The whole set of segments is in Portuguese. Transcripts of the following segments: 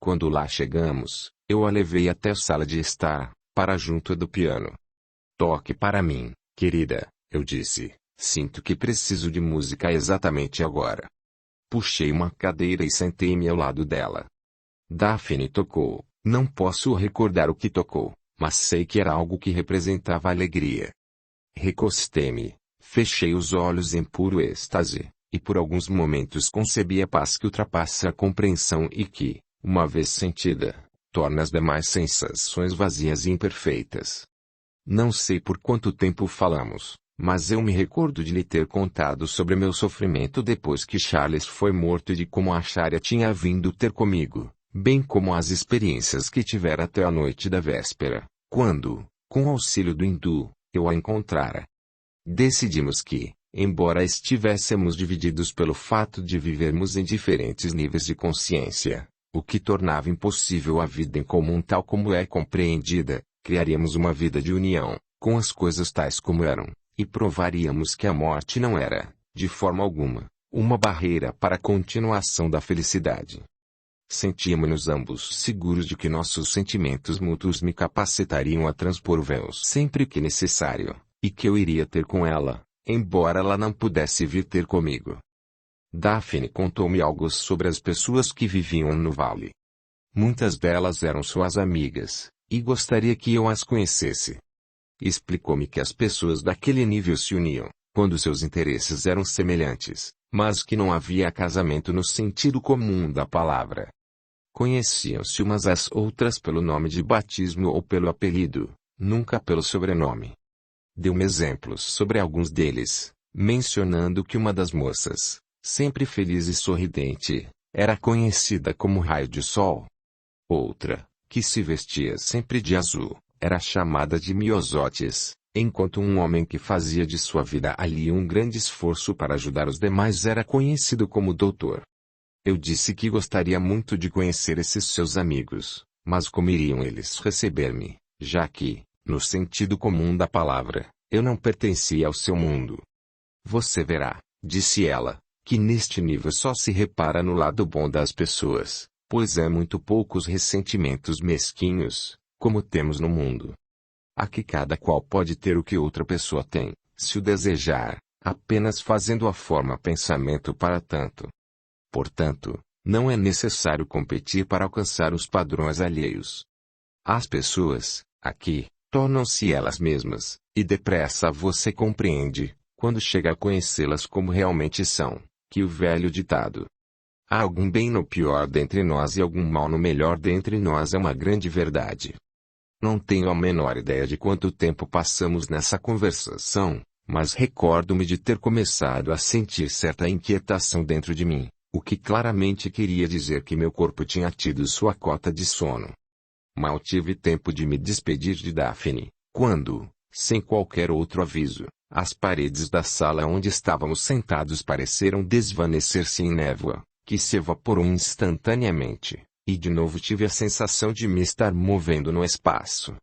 Quando lá chegamos, eu a levei até a sala de estar, para junto do piano. Toque para mim, querida, eu disse. Sinto que preciso de música exatamente agora. Puxei uma cadeira e sentei-me ao lado dela. Daphne tocou. Não posso recordar o que tocou, mas sei que era algo que representava alegria. Recostei-me, fechei os olhos em puro êxtase, e por alguns momentos concebi a paz que ultrapassa a compreensão e que, uma vez sentida, torna as demais sensações vazias e imperfeitas. Não sei por quanto tempo falamos, mas eu me recordo de lhe ter contado sobre meu sofrimento depois que Charles foi morto e de como a Sharia tinha vindo ter comigo, bem como as experiências que tivera até a noite da véspera, quando, com auxílio do hindu, eu a encontrara. Decidimos que, embora estivéssemos divididos pelo fato de vivermos em diferentes níveis de consciência, o que tornava impossível a vida em comum tal como é compreendida, criaríamos uma vida de união, com as coisas tais como eram, e provaríamos que a morte não era, de forma alguma, uma barreira para a continuação da felicidade. Sentíamos-nos ambos seguros de que nossos sentimentos mútuos me capacitariam a transpor o véu sempre que necessário, e que eu iria ter com ela, embora ela não pudesse vir ter comigo. Daphne contou-me algo sobre as pessoas que viviam no vale. Muitas delas eram suas amigas, e gostaria que eu as conhecesse. Explicou-me que as pessoas daquele nível se uniam, quando seus interesses eram semelhantes, mas que não havia casamento no sentido comum da palavra. Conheciam-se umas às outras pelo nome de batismo ou pelo apelido, nunca pelo sobrenome. Deu-me exemplos sobre alguns deles, mencionando que uma das moças, sempre feliz e sorridente, era conhecida como Raio de Sol. Outra, que se vestia sempre de azul, era chamada de Miosotis, enquanto um homem que fazia de sua vida ali um grande esforço para ajudar os demais era conhecido como Doutor. Eu disse que gostaria muito de conhecer esses seus amigos, mas como iriam eles receber-me, já que, no sentido comum da palavra, eu não pertencia ao seu mundo. Você verá, disse ela, que neste nível só se repara no lado bom das pessoas, pois é muito poucos ressentimentos mesquinhos, como temos no mundo. Aqui cada qual pode ter o que outra pessoa tem, se o desejar, apenas fazendo a forma pensamento para tanto. Portanto, não é necessário competir para alcançar os padrões alheios. As pessoas, aqui, tornam-se elas mesmas, e depressa você compreende, quando chega a conhecê-las como realmente são, que o velho ditado "há algum bem no pior dentre nós e algum mal no melhor dentre nós" é uma grande verdade. Não tenho a menor ideia de quanto tempo passamos nessa conversação, mas recordo-me de ter começado a sentir certa inquietação dentro de mim, o que claramente queria dizer que meu corpo tinha tido sua cota de sono. Mal tive tempo de me despedir de Daphne, quando, sem qualquer outro aviso, as paredes da sala onde estávamos sentados pareceram desvanecer-se em névoa, que se evaporou instantaneamente, e de novo tive a sensação de me estar movendo no espaço.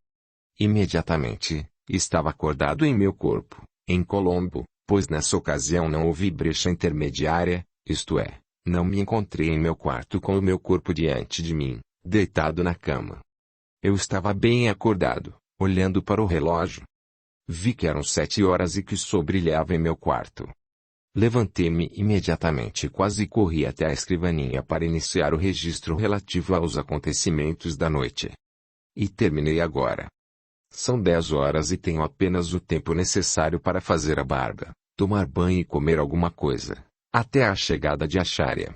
Imediatamente, estava acordado em meu corpo, em Colombo, pois nessa ocasião não houve brecha intermediária, isto é, não me encontrei em meu quarto com o meu corpo diante de mim, deitado na cama. Eu estava bem acordado, olhando para o relógio. Vi que eram 7 horas e que o sol brilhava em meu quarto. Levantei-me imediatamente e quase corri até a escrivaninha para iniciar o registro relativo aos acontecimentos da noite. E terminei agora. São 10 horas e tenho apenas o tempo necessário para fazer a barba, tomar banho e comer alguma coisa, até a chegada de Acharya.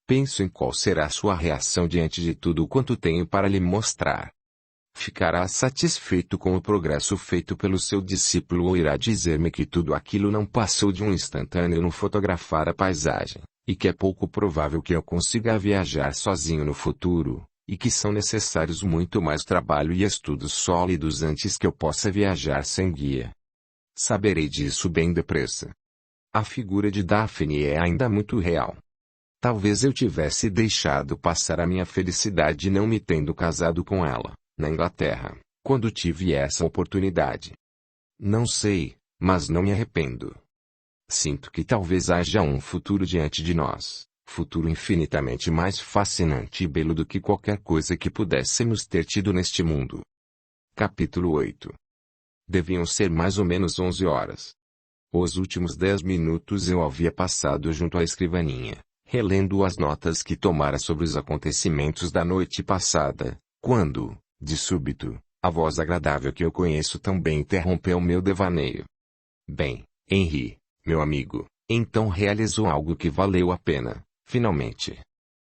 Penso em qual será sua reação diante de tudo quanto tenho para lhe mostrar. Ficará satisfeito com o progresso feito pelo seu discípulo ou irá dizer-me que tudo aquilo não passou de um instantâneo no fotografar a paisagem, e que é pouco provável que eu consiga viajar sozinho no futuro, e que são necessários muito mais trabalho e estudos sólidos antes que eu possa viajar sem guia. Saberei disso bem depressa. A figura de Daphne é ainda muito real. Talvez eu tivesse deixado passar a minha felicidade não me tendo casado com ela, na Inglaterra, quando tive essa oportunidade. Não sei, mas não me arrependo. Sinto que talvez haja um futuro diante de nós, Futuro infinitamente mais fascinante e belo do que qualquer coisa que pudéssemos ter tido neste mundo. Capítulo 8. Deviam ser mais ou menos 11 horas. Os últimos 10 minutos eu havia passado junto à escrivaninha, relendo as notas que tomara sobre os acontecimentos da noite passada, quando, de súbito, a voz agradável que eu conheço tão bem interrompeu meu devaneio. Bem, Henry, meu amigo, então realizou algo que valeu a pena, finalmente.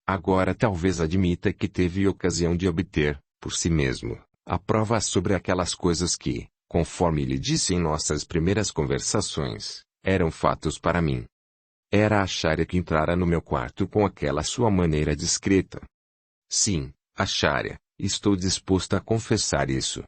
Agora talvez admita que teve ocasião de obter, por si mesmo, a prova sobre aquelas coisas que, conforme lhe disse em nossas primeiras conversações, eram fatos para mim. Era a Sharia que entrara no meu quarto com aquela sua maneira discreta. Sim, a Sharia, estou disposto a confessar isso.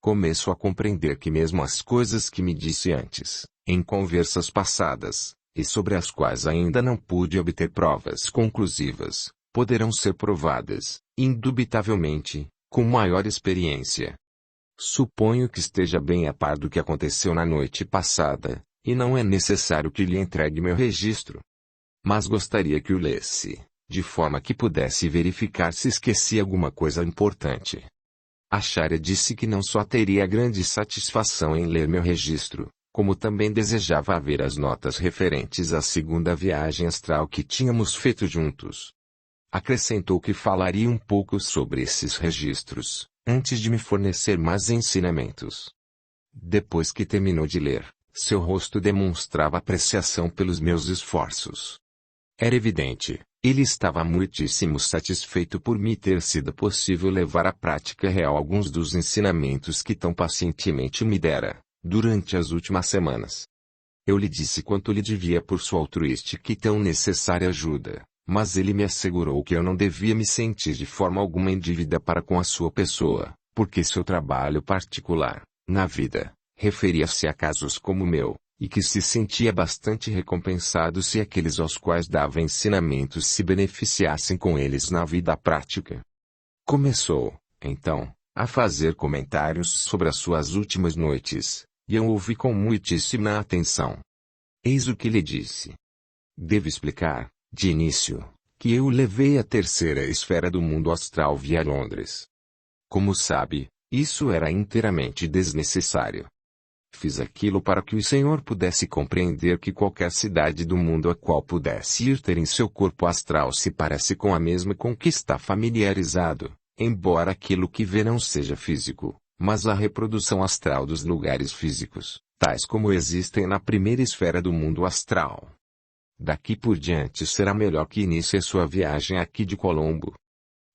Começo a compreender que mesmo as coisas que me disse antes, em conversas passadas, e sobre as quais ainda não pude obter provas conclusivas, poderão ser provadas, indubitavelmente, com maior experiência. Suponho que esteja bem a par do que aconteceu na noite passada, e não é necessário que lhe entregue meu registro. Mas gostaria que o lesse, de forma que pudesse verificar se esqueci alguma coisa importante. A Sharia disse que não só teria grande satisfação em ler meu registro, como também desejava ver as notas referentes à segunda viagem astral que tínhamos feito juntos. Acrescentou que falaria um pouco sobre esses registros, antes de me fornecer mais ensinamentos. Depois que terminou de ler, seu rosto demonstrava apreciação pelos meus esforços. Era evidente, ele estava muitíssimo satisfeito por me ter sido possível levar à prática real alguns dos ensinamentos que tão pacientemente me dera, durante as últimas semanas. Eu lhe disse quanto lhe devia por sua altruística e tão necessária ajuda, mas ele me assegurou que eu não devia me sentir de forma alguma em dívida para com a sua pessoa, porque seu trabalho particular, na vida, referia-se a casos como o meu, e que se sentia bastante recompensado se aqueles aos quais dava ensinamentos se beneficiassem com eles na vida prática. Começou, então, a fazer comentários sobre as suas últimas noites, e eu ouvi com muitíssima atenção. Eis o que lhe disse. Devo explicar, de início, que eu o levei à terceira esfera do mundo astral via Londres. Como sabe, isso era inteiramente desnecessário. Fiz aquilo para que o Senhor pudesse compreender que qualquer cidade do mundo a qual pudesse ir ter em seu corpo astral se parece com a mesma com que está familiarizado, embora aquilo que vê não seja físico, mas a reprodução astral dos lugares físicos, tais como existem na primeira esfera do mundo astral. Daqui por diante será melhor que inicie sua viagem aqui de Colombo.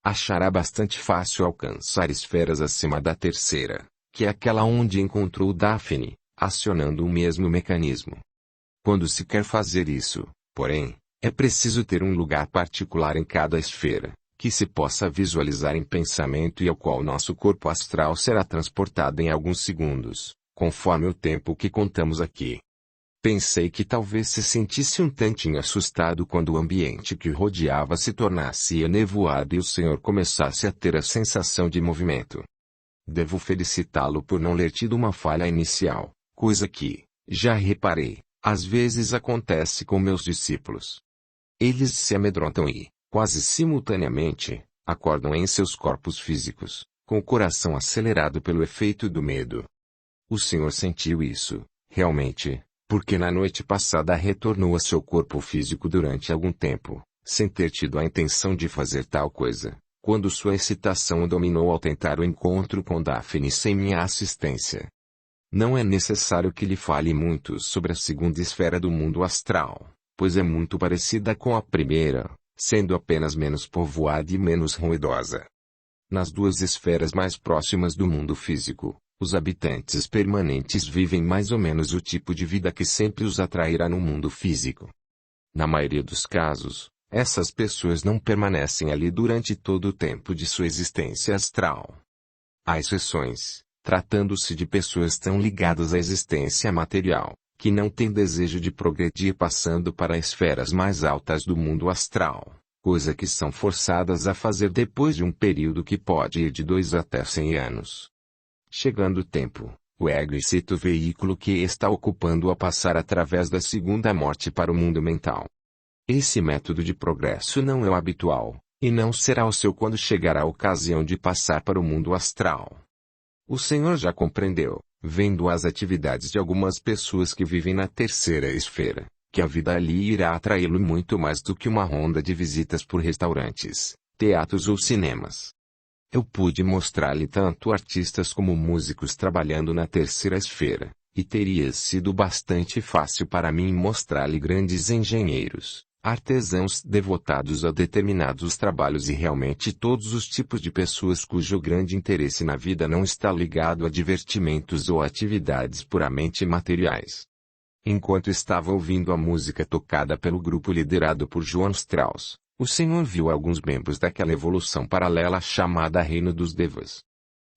Achará bastante fácil alcançar esferas acima da terceira, que é aquela onde encontrou Daphne, acionando o mesmo mecanismo. Quando se quer fazer isso, porém, é preciso ter um lugar particular em cada esfera, que se possa visualizar em pensamento e ao qual nosso corpo astral será transportado em alguns segundos, conforme o tempo que contamos aqui. Pensei que talvez se sentisse um tantinho assustado quando o ambiente que o rodeava se tornasse enevoado e o senhor começasse a ter a sensação de movimento. Devo felicitá-lo por não ter tido uma falha inicial, coisa que, já reparei, às vezes acontece com meus discípulos. Eles se amedrontam e, quase simultaneamente, acordam em seus corpos físicos, com o coração acelerado pelo efeito do medo. O senhor sentiu isso, realmente, porque na noite passada retornou a seu corpo físico durante algum tempo, sem ter tido a intenção de fazer tal coisa, quando sua excitação o dominou ao tentar o encontro com Daphne sem minha assistência. Não é necessário que lhe fale muito sobre a segunda esfera do mundo astral, pois é muito parecida com a primeira, sendo apenas menos povoada e menos ruidosa. Nas duas esferas mais próximas do mundo físico, os habitantes permanentes vivem mais ou menos o tipo de vida que sempre os atrairá no mundo físico. Na maioria dos casos, essas pessoas não permanecem ali durante todo o tempo de sua existência astral. Há exceções, tratando-se de pessoas tão ligadas à existência material, que não têm desejo de progredir passando para esferas mais altas do mundo astral, coisa que são forçadas a fazer depois de um período que pode ir de 2 até 100 anos. Chegando o tempo, o ego excita o veículo que está ocupando a passar através da segunda morte para o mundo mental. Esse método de progresso não é o habitual, e não será o seu quando chegar a ocasião de passar para o mundo astral. O Senhor já compreendeu, vendo as atividades de algumas pessoas que vivem na terceira esfera, que a vida ali irá atraí-lo muito mais do que uma ronda de visitas por restaurantes, teatros ou cinemas. Eu pude mostrar-lhe tanto artistas como músicos trabalhando na terceira esfera, e teria sido bastante fácil para mim mostrar-lhe grandes engenheiros, artesãos devotados a determinados trabalhos e realmente todos os tipos de pessoas cujo grande interesse na vida não está ligado a divertimentos ou atividades puramente materiais. Enquanto estava ouvindo a música tocada pelo grupo liderado por Johann Strauss, o Senhor viu alguns membros daquela evolução paralela chamada Reino dos Devas.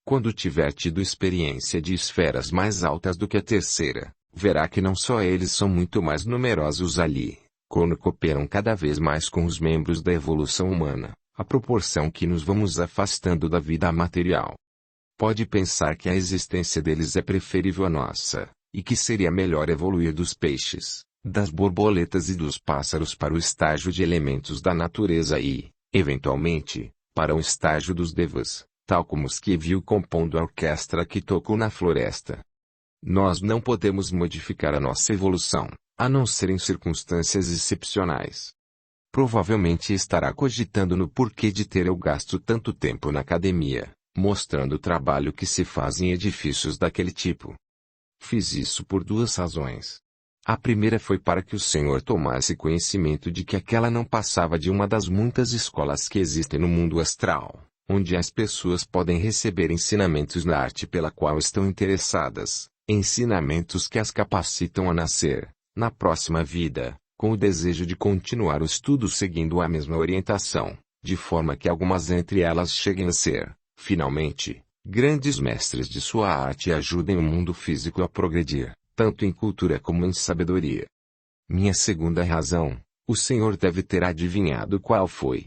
Quando tiver tido experiência de esferas mais altas do que a terceira, verá que não só eles são muito mais numerosos ali, quando cooperam cada vez mais com os membros da evolução humana, à proporção que nos vamos afastando da vida material. Pode pensar que a existência deles é preferível à nossa, e que seria melhor evoluir dos peixes, das borboletas e dos pássaros para o estágio de elementos da natureza e, eventualmente, para o estágio dos devas, tal como os que viu compondo a orquestra que tocou na floresta. Nós não podemos modificar a nossa evolução, a não ser em circunstâncias excepcionais. Provavelmente estará cogitando no porquê de ter eu gasto tanto tempo na academia, mostrando o trabalho que se faz em edifícios daquele tipo. Fiz isso por duas razões. A primeira foi para que o Senhor tomasse conhecimento de que aquela não passava de uma das muitas escolas que existem no mundo astral, onde as pessoas podem receber ensinamentos na arte pela qual estão interessadas, ensinamentos que as capacitam a nascer, na próxima vida, com o desejo de continuar o estudo seguindo a mesma orientação, de forma que algumas entre elas cheguem a ser, finalmente, grandes mestres de sua arte e ajudem o mundo físico a progredir, tanto em cultura como em sabedoria. Minha segunda razão, o Senhor deve ter adivinhado qual foi.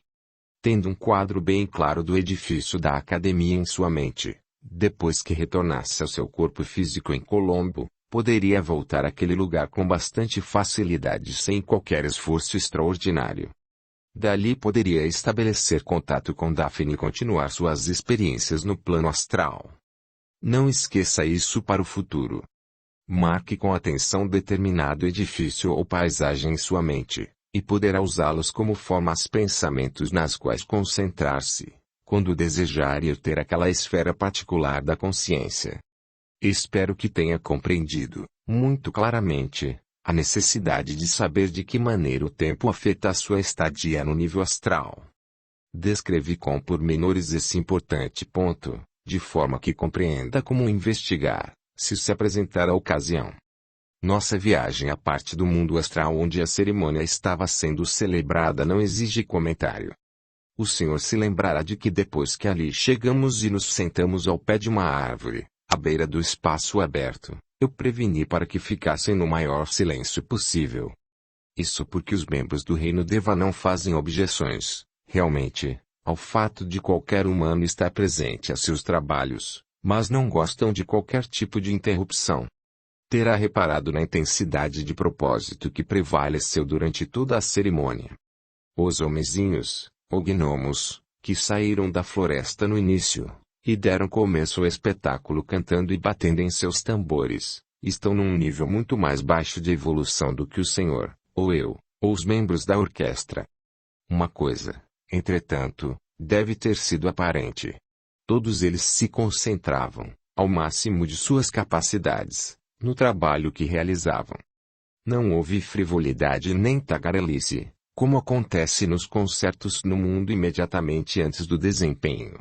Tendo um quadro bem claro do edifício da academia em sua mente, depois que retornasse ao seu corpo físico em Colombo, poderia voltar àquele lugar com bastante facilidade sem qualquer esforço extraordinário. Dali poderia estabelecer contato com Daphne e continuar suas experiências no plano astral. Não esqueça isso para o futuro. Marque com atenção determinado edifício ou paisagem em sua mente, e poderá usá-los como formas pensamentos nas quais concentrar-se, quando desejar ir ter aquela esfera particular da consciência. Espero que tenha compreendido, muito claramente, a necessidade de saber de que maneira o tempo afeta a sua estadia no nível astral. Descrevi com pormenores esse importante ponto, de forma que compreenda como investigar, se apresentar a ocasião. Nossa viagem à parte do mundo astral onde a cerimônia estava sendo celebrada não exige comentário. O Senhor se lembrará de que depois que ali chegamos e nos sentamos ao pé de uma árvore, à beira do espaço aberto, eu preveni para que ficassem no maior silêncio possível. Isso porque os membros do reino Deva não fazem objeções, realmente, ao fato de qualquer humano estar presente a seus trabalhos, mas não gostam de qualquer tipo de interrupção. Terá reparado na intensidade de propósito que prevaleceu durante toda a cerimônia. Os homenzinhos, ou gnomos, que saíram da floresta no início, e deram começo ao espetáculo cantando e batendo em seus tambores, estão num nível muito mais baixo de evolução do que o Senhor, ou eu, ou os membros da orquestra. Uma coisa, entretanto, deve ter sido aparente. Todos eles se concentravam, ao máximo de suas capacidades, no trabalho que realizavam. Não houve frivolidade nem tagarelice, como acontece nos concertos no mundo imediatamente antes do desempenho.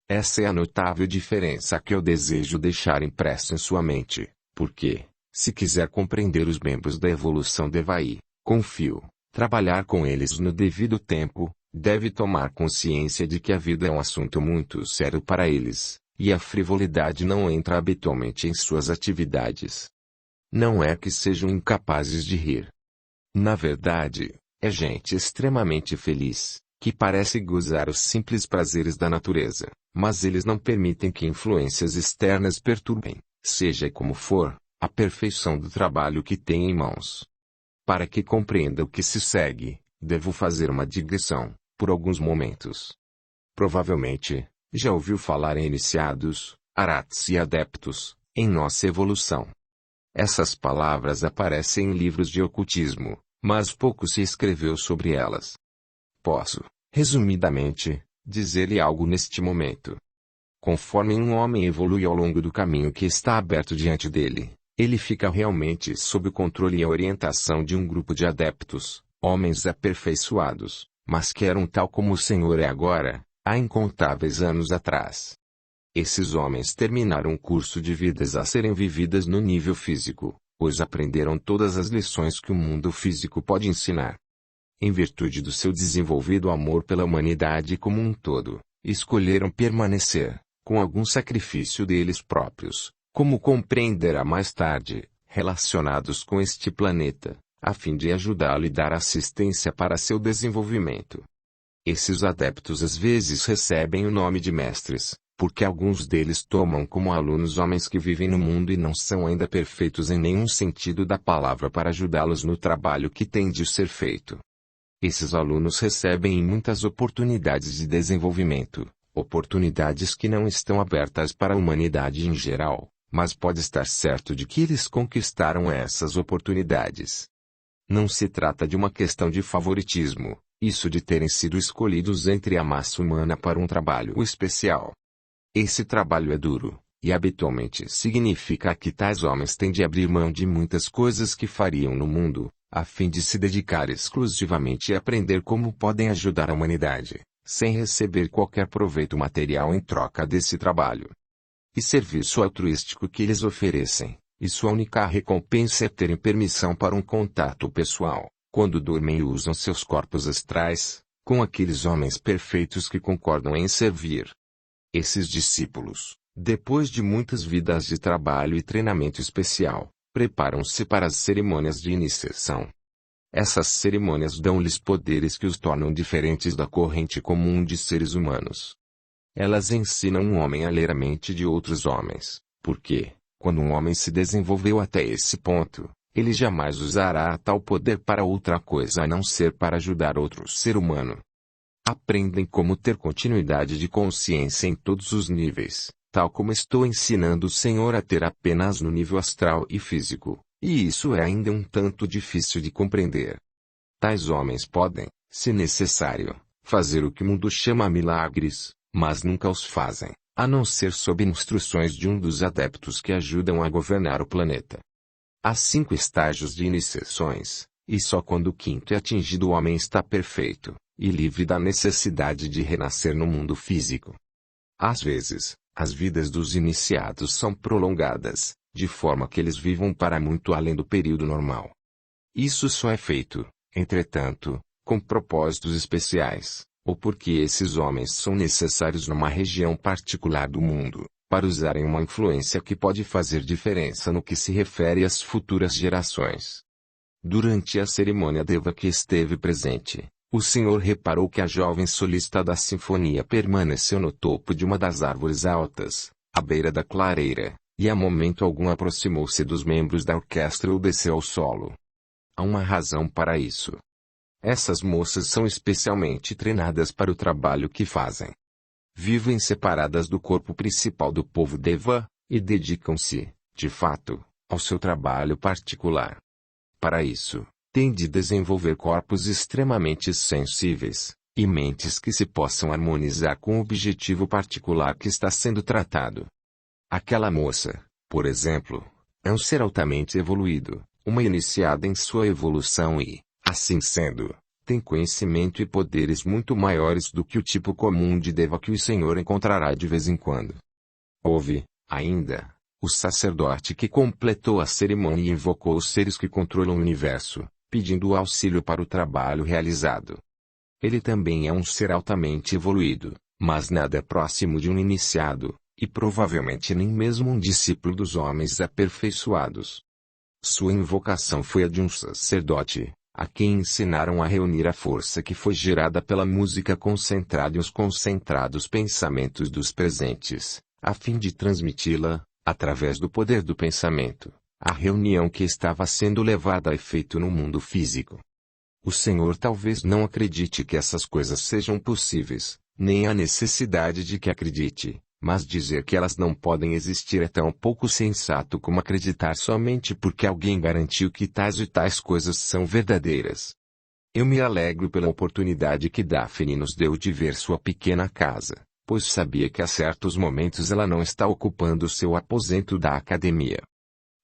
Essa é a notável diferença que eu desejo deixar impressa em sua mente, porque, se quiser compreender os membros da evolução Devaí, confio, trabalhar com eles no devido tempo, deve tomar consciência de que a vida é um assunto muito sério para eles, e a frivolidade não entra habitualmente em suas atividades. Não é que sejam incapazes de rir. Na verdade, é gente extremamente feliz, que parece gozar os simples prazeres da natureza, mas eles não permitem que influências externas perturbem, seja como for, a perfeição do trabalho que têm em mãos. Para que compreenda o que se segue, devo fazer uma digressão, por alguns momentos. Provavelmente, já ouviu falar em iniciados, arahats e adeptos, em nossa evolução. Essas palavras aparecem em livros de ocultismo, mas pouco se escreveu sobre elas. Posso, resumidamente, dizer-lhe algo neste momento. Conforme um homem evolui ao longo do caminho que está aberto diante dele, ele fica realmente sob o controle e a orientação de um grupo de adeptos, homens aperfeiçoados, mas que eram tal como o Senhor é agora, há incontáveis anos atrás. Esses homens terminaram um curso de vidas a serem vividas no nível físico, pois aprenderam todas as lições que o mundo físico pode ensinar. Em virtude do seu desenvolvido amor pela humanidade como um todo, escolheram permanecer, com algum sacrifício deles próprios, como compreenderá mais tarde, relacionados com este planeta, a fim de ajudá-lo e dar assistência para seu desenvolvimento. Esses adeptos às vezes recebem o nome de mestres, porque alguns deles tomam como alunos homens que vivem no mundo e não são ainda perfeitos em nenhum sentido da palavra para ajudá-los no trabalho que tem de ser feito. Esses alunos recebem muitas oportunidades de desenvolvimento, oportunidades que não estão abertas para a humanidade em geral, mas pode estar certo de que eles conquistaram essas oportunidades. Não se trata de uma questão de favoritismo, isso de terem sido escolhidos entre a massa humana para um trabalho especial. Esse trabalho é duro, e habitualmente significa que tais homens têm de abrir mão de muitas coisas que fariam no mundo, a fim de se dedicar exclusivamente a aprender como podem ajudar a humanidade, sem receber qualquer proveito material em troca desse trabalho. E serviço altruístico que eles oferecem, e sua única recompensa é terem permissão para um contato pessoal, quando dormem e usam seus corpos astrais, com aqueles homens perfeitos que concordam em servir. Esses discípulos, depois de muitas vidas de trabalho e treinamento especial, preparam-se para as cerimônias de iniciação. Essas cerimônias dão-lhes poderes que os tornam diferentes da corrente comum de seres humanos. Elas ensinam um homem a ler a mente de outros homens, porque, quando um homem se desenvolveu até esse ponto, ele jamais usará tal poder para outra coisa a não ser para ajudar outro ser humano. Aprendem como ter continuidade de consciência em todos os níveis, tal como estou ensinando o Senhor a ter apenas no nível astral e físico, e isso é ainda um tanto difícil de compreender. Tais homens podem, se necessário, fazer o que o mundo chama milagres, mas nunca os fazem, a não ser sob instruções de um dos adeptos que ajudam a governar o planeta. Há 5 estágios de iniciações, e só quando o quinto é atingido o homem está perfeito, e livre da necessidade de renascer no mundo físico. Às vezes, as vidas dos iniciados são prolongadas, de forma que eles vivam para muito além do período normal. Isso só é feito, entretanto, com propósitos especiais, ou porque esses homens são necessários numa região particular do mundo, para usarem uma influência que pode fazer diferença no que se refere às futuras gerações. Durante a cerimônia Deva que esteve presente, o Senhor reparou que a jovem solista da sinfonia permaneceu no topo de uma das árvores altas, à beira da clareira, e a momento algum aproximou-se dos membros da orquestra ou desceu ao solo. Há uma razão para isso. Essas moças são especialmente treinadas para o trabalho que fazem. Vivem separadas do corpo principal do povo Deva, e dedicam-se, de fato, ao seu trabalho particular. Para isso, têm de desenvolver corpos extremamente sensíveis, e mentes que se possam harmonizar com o objetivo particular que está sendo tratado. Aquela moça, por exemplo, é um ser altamente evoluído, uma iniciada em sua evolução e, assim sendo, tem conhecimento e poderes muito maiores do que o tipo comum de Deva que o Senhor encontrará de vez em quando. Houve, ainda, o sacerdote que completou a cerimônia e invocou os seres que controlam o universo, pedindo auxílio para o trabalho realizado. Ele também é um ser altamente evoluído, mas nada próximo de um iniciado, e provavelmente nem mesmo um discípulo dos homens aperfeiçoados. Sua invocação foi a de um sacerdote, a quem ensinaram a reunir a força que foi gerada pela música concentrada e os concentrados pensamentos dos presentes, a fim de transmiti-la, através do poder do pensamento, à reunião que estava sendo levada a efeito no mundo físico. O Senhor talvez não acredite que essas coisas sejam possíveis, nem há necessidade de que acredite, mas dizer que elas não podem existir é tão pouco sensato como acreditar somente porque alguém garantiu que tais e tais coisas são verdadeiras. Eu me alegro pela oportunidade que Daphne nos deu de ver sua pequena casa, pois sabia que a certos momentos ela não está ocupando seu aposento da academia.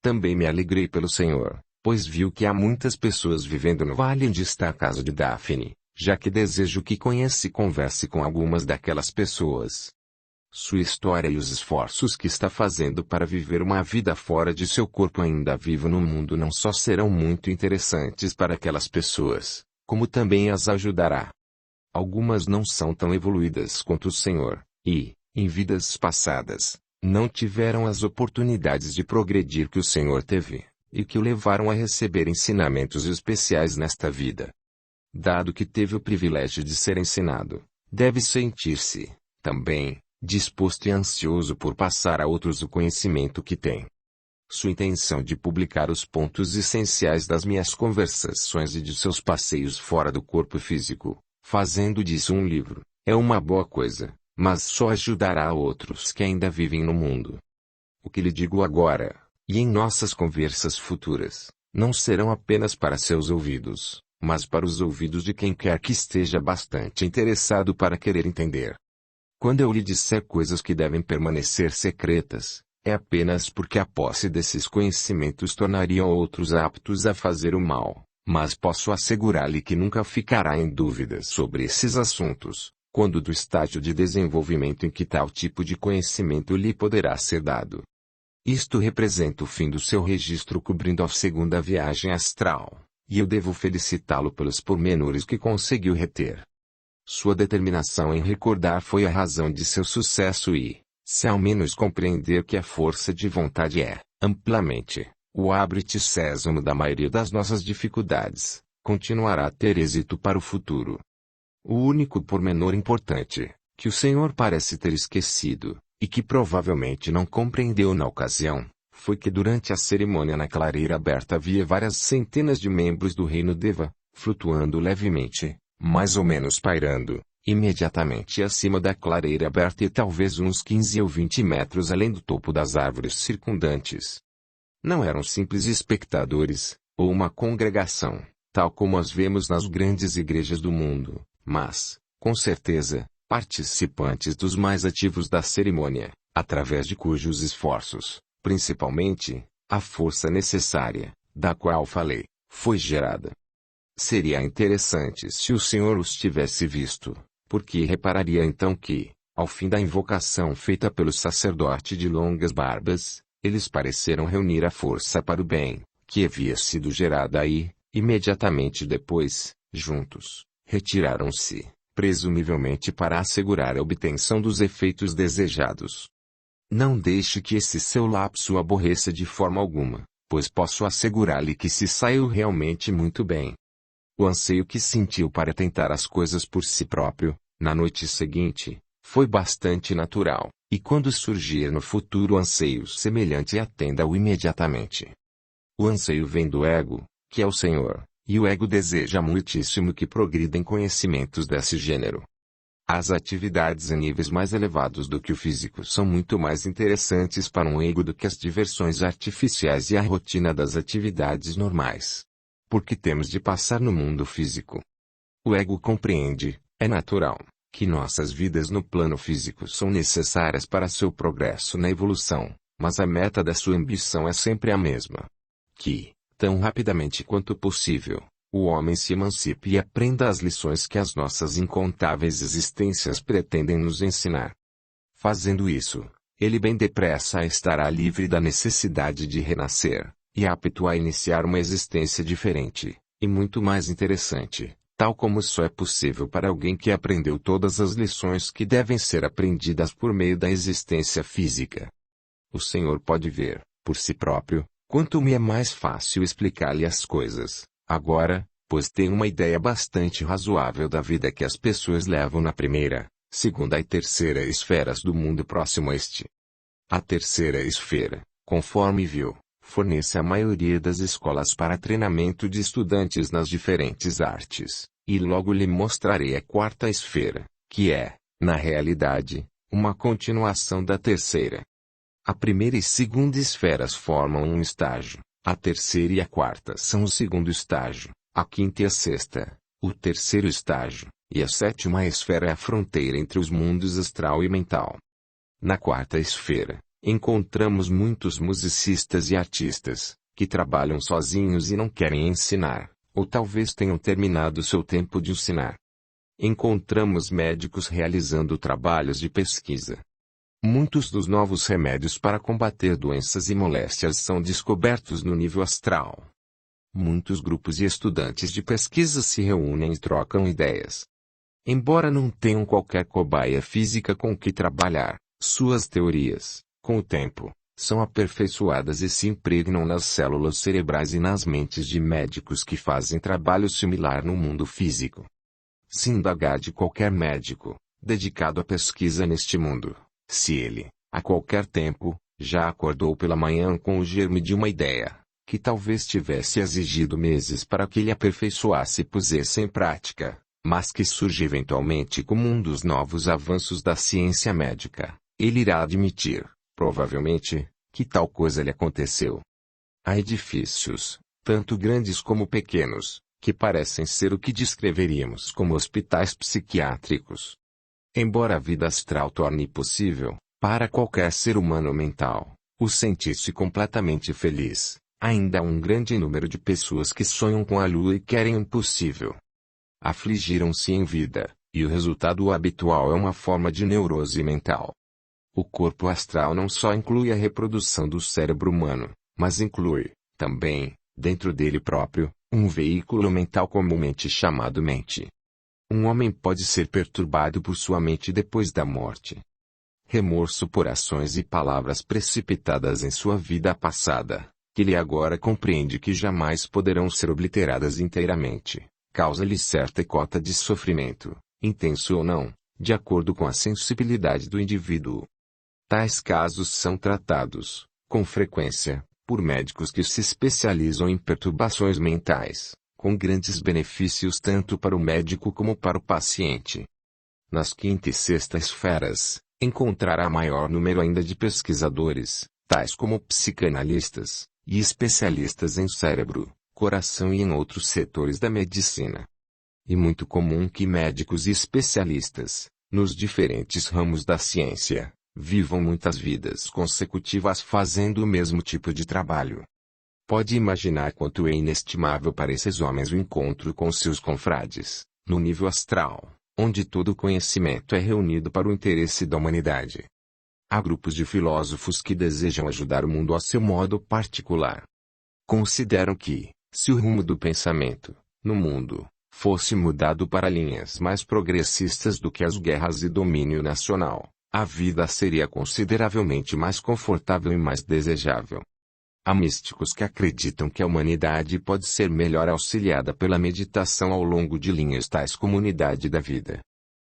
Também me alegrei pelo Senhor, pois viu que há muitas pessoas vivendo no vale onde está a casa de Daphne, já que desejo que conheça e converse com algumas daquelas pessoas. Sua história e os esforços que está fazendo para viver uma vida fora de seu corpo ainda vivo no mundo não só serão muito interessantes para aquelas pessoas, como também as ajudará. Algumas não são tão evoluídas quanto o Senhor, e, em vidas passadas, não tiveram as oportunidades de progredir que o Senhor teve, e que o levaram a receber ensinamentos especiais nesta vida. Dado que teve o privilégio de ser ensinado, deve sentir-se, também, disposto e ansioso por passar a outros o conhecimento que tem. Sua intenção de publicar os pontos essenciais das minhas conversações e de seus passeios fora do corpo físico, fazendo disso um livro, é uma boa coisa, mas só ajudará a outros que ainda vivem no mundo. O que lhe digo agora, e em nossas conversas futuras, não serão apenas para seus ouvidos, mas para os ouvidos de quem quer que esteja bastante interessado para querer entender. Quando eu lhe disser coisas que devem permanecer secretas, é apenas porque a posse desses conhecimentos tornariam outros aptos a fazer o mal, mas posso assegurar-lhe que nunca ficará em dúvidas sobre esses assuntos, quando do estágio de desenvolvimento em que tal tipo de conhecimento lhe poderá ser dado. Isto representa o fim do seu registro cobrindo a segunda viagem astral, e eu devo felicitá-lo pelos pormenores que conseguiu reter. Sua determinação em recordar foi a razão de seu sucesso e, se ao menos compreender que a força de vontade é, amplamente, o abre-te sésamo da maioria das nossas dificuldades, continuará a ter êxito para o futuro. O único pormenor importante, que o Senhor parece ter esquecido, e que provavelmente não compreendeu na ocasião, foi que durante a cerimônia na clareira aberta havia várias centenas de membros do reino Deva, flutuando levemente, mais ou menos pairando, imediatamente acima da clareira aberta e talvez uns 15 ou 20 metros além do topo das árvores circundantes. Não eram simples espectadores, ou uma congregação, tal como as vemos nas grandes igrejas do mundo, mas, com certeza, participantes dos mais ativos da cerimônia, através de cujos esforços, principalmente, a força necessária, da qual falei, foi gerada. Seria interessante se o Senhor os tivesse visto, porque repararia então que, ao fim da invocação feita pelo sacerdote de longas barbas, eles pareceram reunir a força para o bem, que havia sido gerada aí, imediatamente depois, juntos, retiraram-se, presumivelmente para assegurar a obtenção dos efeitos desejados. Não deixe que esse seu lapso o aborreça de forma alguma, pois posso assegurar-lhe que se saiu realmente muito bem. O anseio que sentiu para tentar as coisas por si próprio, na noite seguinte, foi bastante natural, e quando surgir no futuro anseio semelhante atenda-o imediatamente. O anseio vem do ego, que é o Senhor, e o ego deseja muitíssimo que progrida em conhecimentos desse gênero. As atividades em níveis mais elevados do que o físico são muito mais interessantes para um ego do que as diversões artificiais e a rotina das atividades normais. Porque temos de passar no mundo físico. O ego compreende, é natural, que nossas vidas no plano físico são necessárias para seu progresso na evolução, mas a meta da sua ambição é sempre a mesma. Que, tão rapidamente quanto possível, o homem se emancipe e aprenda as lições que as nossas incontáveis existências pretendem nos ensinar. Fazendo isso, ele bem depressa estará livre da necessidade de renascer, e apto a iniciar uma existência diferente, e muito mais interessante, tal como só é possível para alguém que aprendeu todas as lições que devem ser aprendidas por meio da existência física. O Senhor pode ver, por si próprio, quanto me é mais fácil explicar-lhe as coisas, agora, pois tenho uma ideia bastante razoável da vida que as pessoas levam na primeira, segunda e terceira esferas do mundo próximo a este. A terceira esfera, conforme viu, fornece a maioria das escolas para treinamento de estudantes nas diferentes artes, e logo lhe mostrarei a quarta esfera, que é, na realidade, uma continuação da terceira. A primeira e segunda esferas formam um estágio, a terceira e a quarta são o segundo estágio, a quinta e a sexta, o terceiro estágio, e a sétima esfera é a fronteira entre os mundos astral e mental. Na quarta esfera, encontramos muitos musicistas e artistas, que trabalham sozinhos e não querem ensinar, ou talvez tenham terminado seu tempo de ensinar. Encontramos médicos realizando trabalhos de pesquisa. Muitos dos novos remédios para combater doenças e moléstias são descobertos no nível astral. Muitos grupos e estudantes de pesquisa se reúnem e trocam ideias. Embora não tenham qualquer cobaia física com que trabalhar, suas teorias, com o tempo, são aperfeiçoadas e se impregnam nas células cerebrais e nas mentes de médicos que fazem trabalho similar no mundo físico. Se indagar de qualquer médico, dedicado à pesquisa neste mundo, se ele, a qualquer tempo, já acordou pela manhã com o germe de uma ideia, que talvez tivesse exigido meses para que ele aperfeiçoasse e pusesse em prática, mas que surge eventualmente como um dos novos avanços da ciência médica, ele irá admitir, provavelmente, que tal coisa lhe aconteceu. Há edifícios, tanto grandes como pequenos, que parecem ser o que descreveríamos como hospitais psiquiátricos. Embora a vida astral torne possível, para qualquer ser humano mental, o sentir-se completamente feliz, ainda há um grande número de pessoas que sonham com a lua e querem o impossível. Afligiram-se em vida, e o resultado habitual é uma forma de neurose mental. O corpo astral não só inclui a reprodução do cérebro humano, mas inclui, também, dentro dele próprio, um veículo mental comumente chamado mente. Um homem pode ser perturbado por sua mente depois da morte. Remorso por ações e palavras precipitadas em sua vida passada, que ele agora compreende que jamais poderão ser obliteradas inteiramente, causa-lhe certa cota de sofrimento, intenso ou não, de acordo com a sensibilidade do indivíduo. Tais casos são tratados, com frequência, por médicos que se especializam em perturbações mentais, com grandes benefícios tanto para o médico como para o paciente. Nas quinta e sexta esferas, encontrará maior número ainda de pesquisadores, tais como psicanalistas, e especialistas em cérebro, coração e em outros setores da medicina. E muito comum que médicos e especialistas, nos diferentes ramos da ciência, vivam muitas vidas consecutivas fazendo o mesmo tipo de trabalho. Pode imaginar quanto é inestimável para esses homens o encontro com seus confrades, no nível astral, onde todo o conhecimento é reunido para o interesse da humanidade. Há grupos de filósofos que desejam ajudar o mundo a seu modo particular. Consideram que, se o rumo do pensamento, no mundo, fosse mudado para linhas mais progressistas do que as guerras e domínio nacional, a vida seria consideravelmente mais confortável e mais desejável. Há místicos que acreditam que a humanidade pode ser melhor auxiliada pela meditação ao longo de linhas tais como unidade da vida.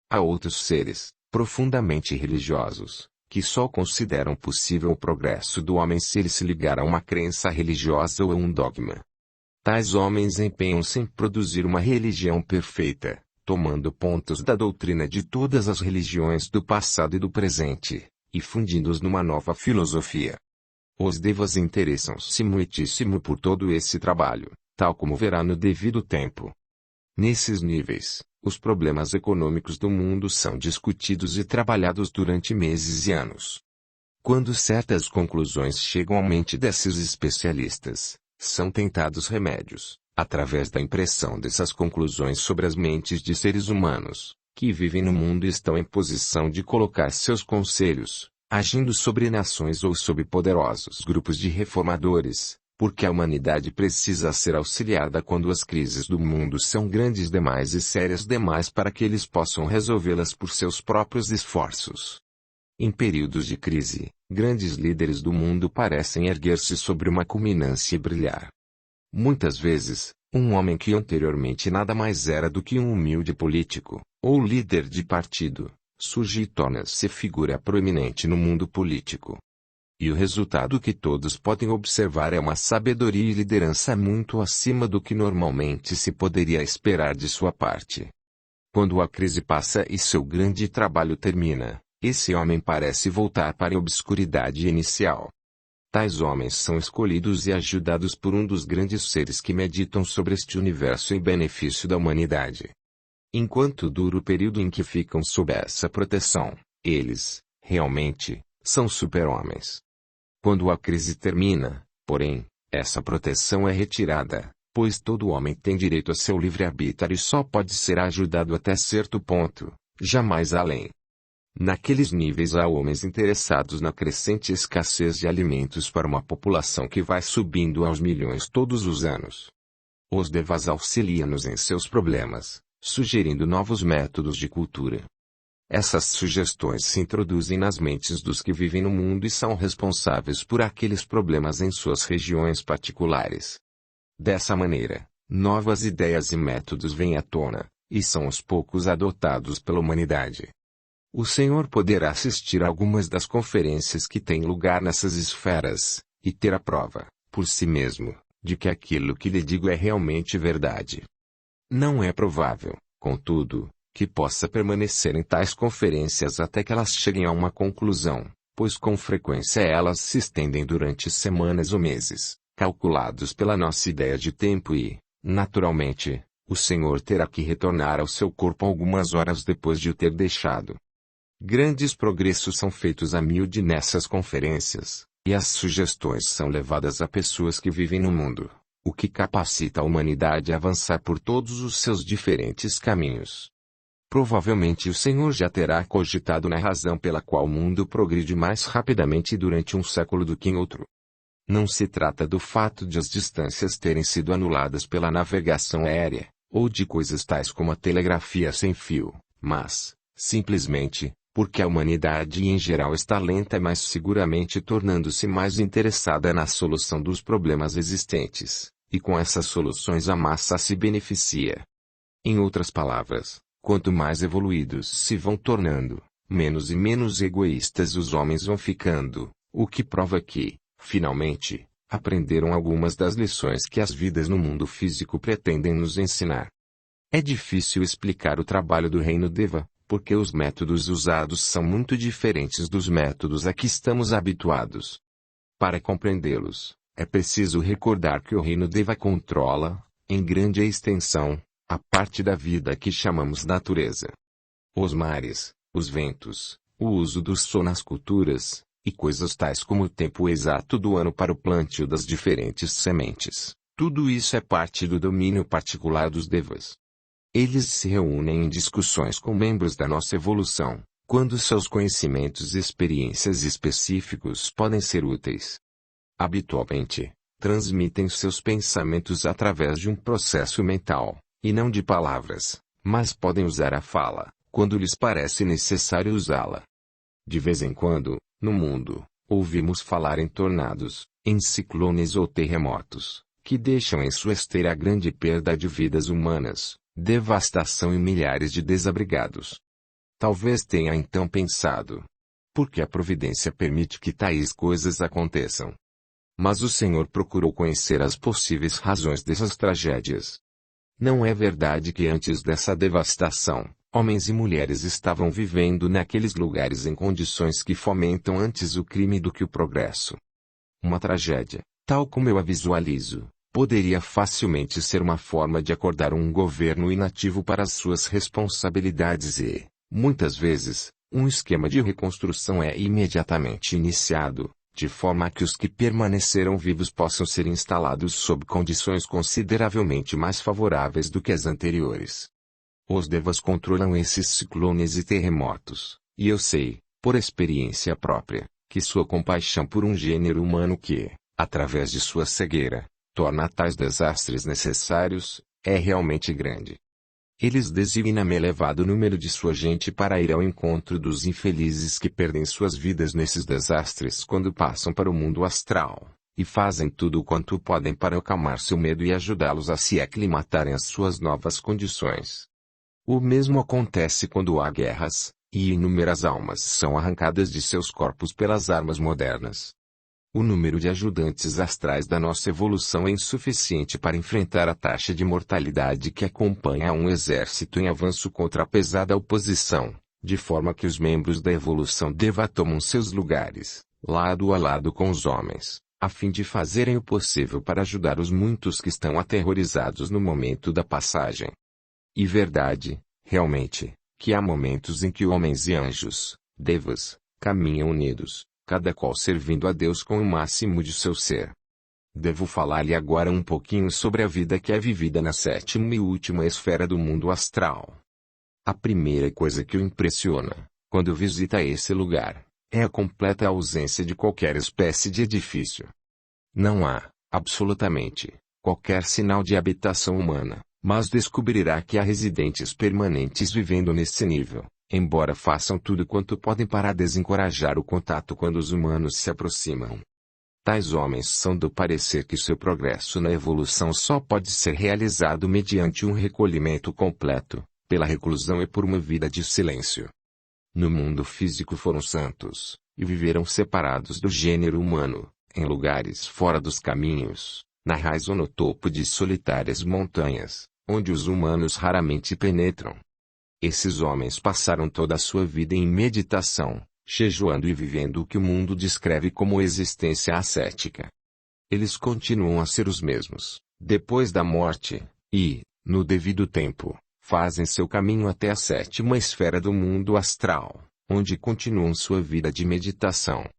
Há outros seres, profundamente religiosos, que só consideram possível o progresso do homem se ele se ligar a uma crença religiosa ou a um dogma. Tais homens empenham-se em produzir uma religião perfeita, tomando pontos da doutrina de todas as religiões do passado e do presente, e fundindo-os numa nova filosofia. Os devas interessam-se muitíssimo por todo esse trabalho, tal como verá no devido tempo. Nesses níveis, os problemas econômicos do mundo são discutidos e trabalhados durante meses e anos. Quando certas conclusões chegam à mente desses especialistas, são tentados remédios, através da impressão dessas conclusões sobre as mentes de seres humanos, que vivem no mundo e estão em posição de colocar seus conselhos, agindo sobre nações ou sobre poderosos grupos de reformadores, porque a humanidade precisa ser auxiliada quando as crises do mundo são grandes demais e sérias demais para que eles possam resolvê-las por seus próprios esforços. Em períodos de crise, grandes líderes do mundo parecem erguer-se sobre uma culminância e brilhar. Muitas vezes, um homem que anteriormente nada mais era do que um humilde político, ou líder de partido, surge e torna-se figura proeminente no mundo político. E o resultado que todos podem observar é uma sabedoria e liderança muito acima do que normalmente se poderia esperar de sua parte. Quando a crise passa e seu grande trabalho termina, esse homem parece voltar para a obscuridade inicial. Tais homens são escolhidos e ajudados por um dos grandes seres que meditam sobre este universo em benefício da humanidade. Enquanto dura o período em que ficam sob essa proteção, eles, realmente, são super-homens. Quando a crise termina, porém, essa proteção é retirada, pois todo homem tem direito a seu livre-arbítrio e só pode ser ajudado até certo ponto, jamais além. Naqueles níveis há homens interessados na crescente escassez de alimentos para uma população que vai subindo aos milhões todos os anos. Os devas auxiliam-nos em seus problemas, sugerindo novos métodos de cultura. Essas sugestões se introduzem nas mentes dos que vivem no mundo e são responsáveis por aqueles problemas em suas regiões particulares. Dessa maneira, novas ideias e métodos vêm à tona, e são aos poucos adotados pela humanidade. O Senhor poderá assistir a algumas das conferências que têm lugar nessas esferas, e ter a prova, por si mesmo, de que aquilo que lhe digo é realmente verdade. Não é provável, contudo, que possa permanecer em tais conferências até que elas cheguem a uma conclusão, pois com frequência elas se estendem durante semanas ou meses, calculados pela nossa ideia de tempo e, naturalmente, o Senhor terá que retornar ao seu corpo algumas horas depois de o ter deixado. Grandes progressos são feitos a miúde nessas conferências, e as sugestões são levadas a pessoas que vivem no mundo, o que capacita a humanidade a avançar por todos os seus diferentes caminhos. Provavelmente o Senhor já terá cogitado na razão pela qual o mundo progride mais rapidamente durante um século do que em outro. Não se trata do fato de as distâncias terem sido anuladas pela navegação aérea, ou de coisas tais como a telegrafia sem fio, mas, simplesmente, porque a humanidade em geral está lenta mas seguramente tornando-se mais interessada na solução dos problemas existentes, e com essas soluções a massa se beneficia. Em outras palavras, quanto mais evoluídos se vão tornando, menos e menos egoístas os homens vão ficando, o que prova que, finalmente, aprenderam algumas das lições que as vidas no mundo físico pretendem nos ensinar. É difícil explicar o trabalho do reino Deva, porque os métodos usados são muito diferentes dos métodos a que estamos habituados. Para compreendê-los, é preciso recordar que o reino Deva controla, em grande extensão, a parte da vida que chamamos natureza. Os mares, os ventos, o uso do sol nas culturas, e coisas tais como o tempo exato do ano para o plantio das diferentes sementes, tudo isso é parte do domínio particular dos Devas. Eles se reúnem em discussões com membros da nossa evolução, quando seus conhecimentos e experiências específicos podem ser úteis. Habitualmente, transmitem seus pensamentos através de um processo mental, e não de palavras, mas podem usar a fala, quando lhes parece necessário usá-la. De vez em quando, no mundo, ouvimos falar em tornados, em ciclones ou terremotos, que deixam em sua esteira a grande perda de vidas humanas, devastação e milhares de desabrigados. Talvez tenha então pensado: por que a providência permite que tais coisas aconteçam? Mas o Senhor procurou conhecer as possíveis razões dessas tragédias. Não é verdade que antes dessa devastação, homens e mulheres estavam vivendo naqueles lugares em condições que fomentam antes o crime do que o progresso? Uma tragédia, tal como eu a visualizo, poderia facilmente ser uma forma de acordar um governo inativo para as suas responsabilidades e, muitas vezes, um esquema de reconstrução é imediatamente iniciado, de forma que os que permaneceram vivos possam ser instalados sob condições consideravelmente mais favoráveis do que as anteriores. Os Devas controlam esses ciclones e terremotos, e eu sei, por experiência própria, que sua compaixão por um gênero humano que, através de sua cegueira, torna tais desastres necessários, é realmente grande. Eles designam elevado número de sua gente para ir ao encontro dos infelizes que perdem suas vidas nesses desastres quando passam para o mundo astral, e fazem tudo o quanto podem para acalmar seu medo e ajudá-los a se aclimatarem às suas novas condições. O mesmo acontece quando há guerras, e inúmeras almas são arrancadas de seus corpos pelas armas modernas. O número de ajudantes astrais da nossa evolução é insuficiente para enfrentar a taxa de mortalidade que acompanha um exército em avanço contra a pesada oposição, de forma que os membros da evolução tomam seus lugares, lado a lado com os homens, a fim de fazerem o possível para ajudar os muitos que estão aterrorizados no momento da passagem. E verdade, realmente, que há momentos em que homens e anjos, devas, caminham unidos, cada qual servindo a Deus com o máximo de seu ser. Devo falar-lhe agora um pouquinho sobre a vida que é vivida na sétima e última esfera do mundo astral. A primeira coisa que o impressiona, quando visita esse lugar, é a completa ausência de qualquer espécie de edifício. Não há, absolutamente, qualquer sinal de habitação humana, mas descobrirá que há residentes permanentes vivendo nesse nível, embora façam tudo quanto podem para desencorajar o contato quando os humanos se aproximam. Tais homens são do parecer que seu progresso na evolução só pode ser realizado mediante um recolhimento completo, pela reclusão e por uma vida de silêncio. No mundo físico foram santos, e viveram separados do gênero humano, em lugares fora dos caminhos, na raiz ou no topo de solitárias montanhas, onde os humanos raramente penetram. Esses homens passaram toda a sua vida em meditação, jejuando e vivendo o que o mundo descreve como existência ascética. Eles continuam a ser os mesmos, depois da morte, e, no devido tempo, fazem seu caminho até a sétima esfera do mundo astral, onde continuam sua vida de meditação.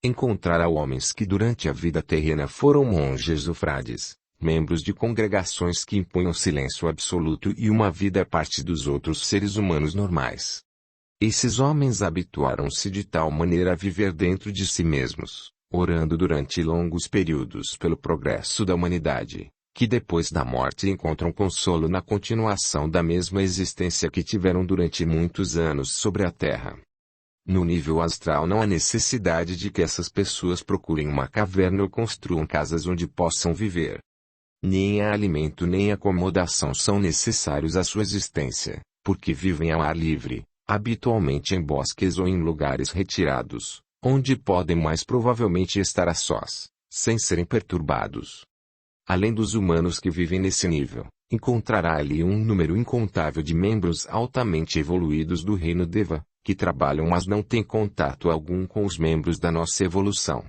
Encontrará homens que durante a vida terrena foram monges ou frades, membros de congregações que impunham silêncio absoluto e uma vida à parte dos outros seres humanos normais. Esses homens habituaram-se de tal maneira a viver dentro de si mesmos, orando durante longos períodos pelo progresso da humanidade, que depois da morte encontram consolo na continuação da mesma existência que tiveram durante muitos anos sobre a Terra. No nível astral não há necessidade de que essas pessoas procurem uma caverna ou construam casas onde possam viver. Nem a alimento nem acomodação são necessários à sua existência, porque vivem ao ar livre, habitualmente em bosques ou em lugares retirados, onde podem mais provavelmente estar a sós, sem serem perturbados. Além dos humanos que vivem nesse nível, encontrará ali um número incontável de membros altamente evoluídos do reino Deva, que trabalham mas não têm contato algum com os membros da nossa evolução.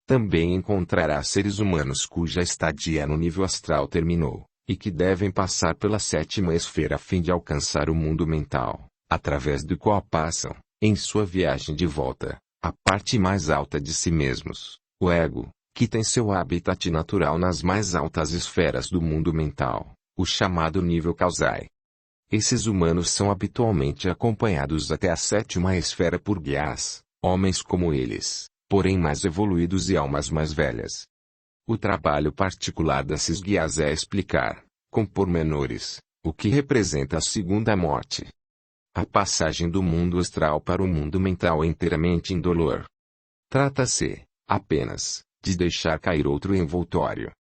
Também encontrará seres humanos cuja estadia no nível astral terminou, e que devem passar pela sétima esfera a fim de alcançar o mundo mental, através do qual passam, em sua viagem de volta, a parte mais alta de si mesmos, o ego, que tem seu habitat natural nas mais altas esferas do mundo mental, o chamado nível Kausai. Esses humanos são habitualmente acompanhados até a sétima esfera por guias, homens como eles, porém mais evoluídos e almas mais velhas. O trabalho particular desses guias é explicar, com pormenores, o que representa a segunda morte. A passagem do mundo astral para o mundo mental é inteiramente indolor. Trata-se, apenas, de deixar cair outro envoltório.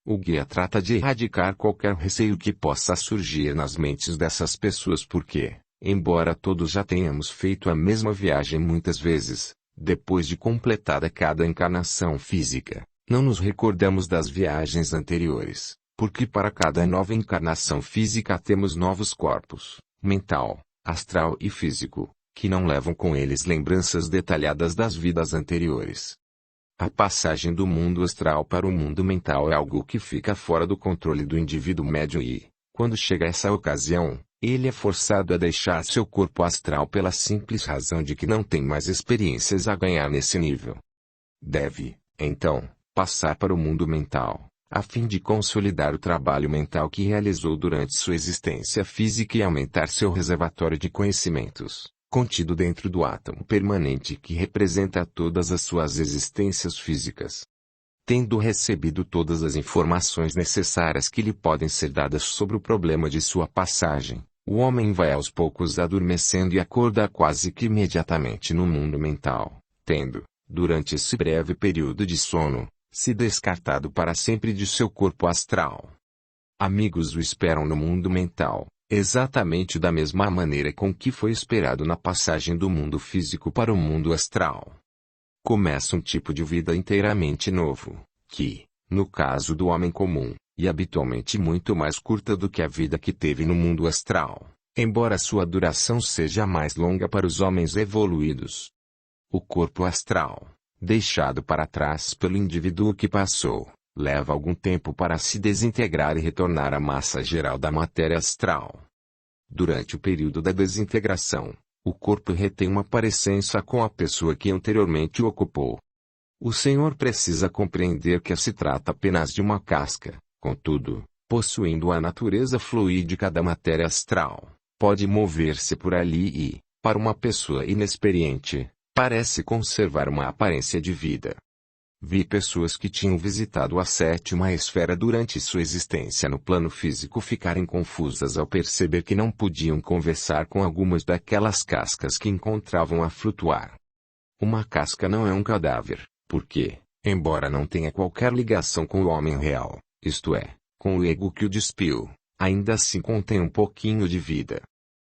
O guia trata de erradicar qualquer receio que possa surgir nas mentes dessas pessoas porque, embora todos já tenhamos feito a mesma viagem muitas vezes, depois de completada cada encarnação física, não nos recordamos das viagens anteriores, porque para cada nova encarnação física temos novos corpos, mental, astral e físico, que não levam com eles lembranças detalhadas das vidas anteriores. A passagem do mundo astral para o mundo mental é algo que fica fora do controle do indivíduo médio e, quando chega essa ocasião, ele é forçado a deixar seu corpo astral pela simples razão de que não tem mais experiências a ganhar nesse nível. Deve, então, passar para o mundo mental, a fim de consolidar o trabalho mental que realizou durante sua existência física e aumentar seu reservatório de conhecimentos, contido dentro do átomo permanente que representa todas as suas existências físicas. Tendo recebido todas as informações necessárias que lhe podem ser dadas sobre o problema de sua passagem, o homem vai aos poucos adormecendo e acorda quase que imediatamente no mundo mental, tendo, durante esse breve período de sono, se descartado para sempre de seu corpo astral. Amigos o esperam no mundo mental, exatamente da mesma maneira com que foi esperado na passagem do mundo físico para o mundo astral. Começa um tipo de vida inteiramente novo, que, no caso do homem comum, e habitualmente muito mais curta do que a vida que teve no mundo astral, embora sua duração seja mais longa para os homens evoluídos. O corpo astral, deixado para trás pelo indivíduo que passou, leva algum tempo para se desintegrar e retornar à massa geral da matéria astral. Durante o período da desintegração, o corpo retém uma parecência com a pessoa que anteriormente o ocupou. O Senhor precisa compreender que se trata apenas de uma casca, contudo, possuindo a natureza fluídica da matéria astral, pode mover-se por ali e, para uma pessoa inexperiente, parece conservar uma aparência de vida. Vi pessoas que tinham visitado a sétima esfera durante sua existência no plano físico ficarem confusas ao perceber que não podiam conversar com algumas daquelas cascas que encontravam a flutuar. Uma casca não é um cadáver, porque, embora não tenha qualquer ligação com o homem real, isto é, com o ego que o despiu, ainda assim contém um pouquinho de vida.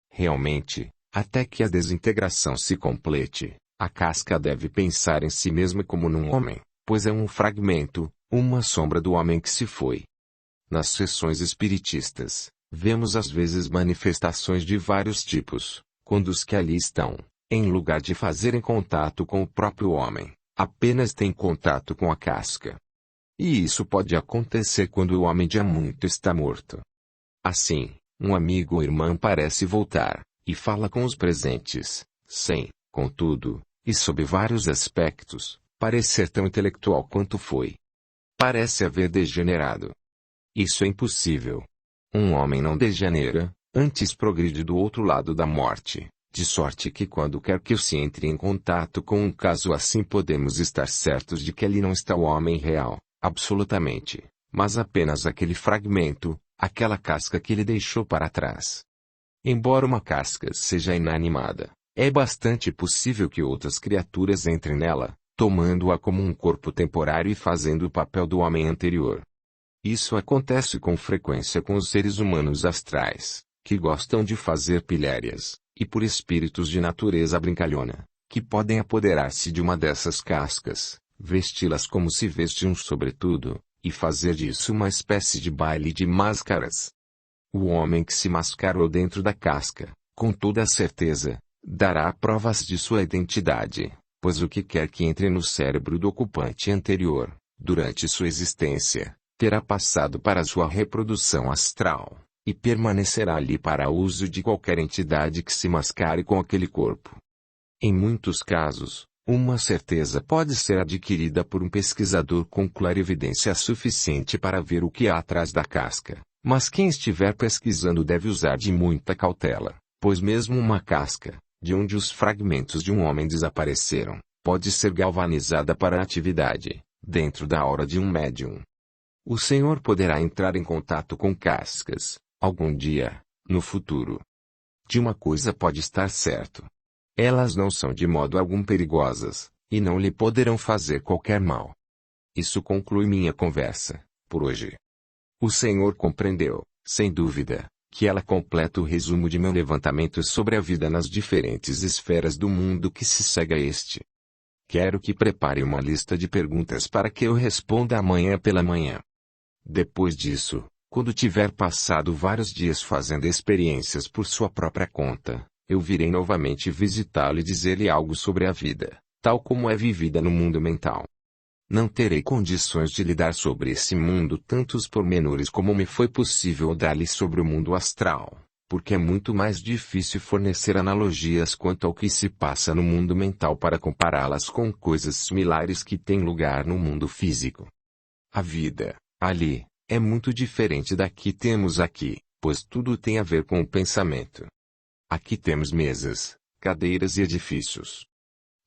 Realmente, até que a desintegração se complete, a casca deve pensar em si mesma como num homem, pois é um fragmento, uma sombra do homem que se foi. Nas sessões espiritistas, vemos às vezes manifestações de vários tipos, quando os que ali estão, em lugar de fazerem contato com o próprio homem, apenas têm contato com a casca. E isso pode acontecer quando o homem já muito está morto. Assim, um amigo ou irmã parece voltar, e fala com os presentes, sem, contudo, e sob vários aspectos, parecer tão intelectual quanto foi. Parece haver degenerado. Isso é impossível. Um homem não degenera, antes progride do outro lado da morte, de sorte que quando quer que se entre em contato com um caso assim podemos estar certos de que ali não está o homem real, absolutamente, mas apenas aquele fragmento, aquela casca que ele deixou para trás. Embora uma casca seja inanimada, é bastante possível que outras criaturas entrem nela, tomando-a como um corpo temporário e fazendo o papel do homem anterior. Isso acontece com frequência com os seres humanos astrais, que gostam de fazer pilhérias, e por espíritos de natureza brincalhona, que podem apoderar-se de uma dessas cascas, vesti-las como se veste um sobretudo, e fazer disso uma espécie de baile de máscaras. O homem que se mascarou dentro da casca, com toda a certeza, dará provas de sua identidade, pois o que quer que entre no cérebro do ocupante anterior, durante sua existência, terá passado para sua reprodução astral, e permanecerá ali para uso de qualquer entidade que se mascare com aquele corpo. Em muitos casos, uma certeza pode ser adquirida por um pesquisador com clarividência suficiente para ver o que há atrás da casca, mas quem estiver pesquisando deve usar de muita cautela, pois mesmo uma casca, de onde os fragmentos de um homem desapareceram, pode ser galvanizada para a atividade, dentro da aura de um médium. O Senhor poderá entrar em contato com cascas, algum dia, no futuro. De uma coisa pode estar certo. Elas não são de modo algum perigosas, e não lhe poderão fazer qualquer mal. Isso conclui minha conversa, por hoje. O Senhor compreendeu, sem dúvida, que ela completa o resumo de meu levantamento sobre a vida nas diferentes esferas do mundo que se segue a este. Quero que prepare uma lista de perguntas para que eu responda amanhã pela manhã. Depois disso, quando tiver passado vários dias fazendo experiências por sua própria conta, eu virei novamente visitá-lo e dizer-lhe algo sobre a vida, tal como é vivida no mundo mental. Não terei condições de lhe dar sobre esse mundo tantos pormenores como me foi possível dar-lhe sobre o mundo astral, porque é muito mais difícil fornecer analogias quanto ao que se passa no mundo mental para compará-las com coisas similares que têm lugar no mundo físico. A vida, ali, é muito diferente da que temos aqui, pois tudo tem a ver com o pensamento. Aqui temos mesas, cadeiras e edifícios.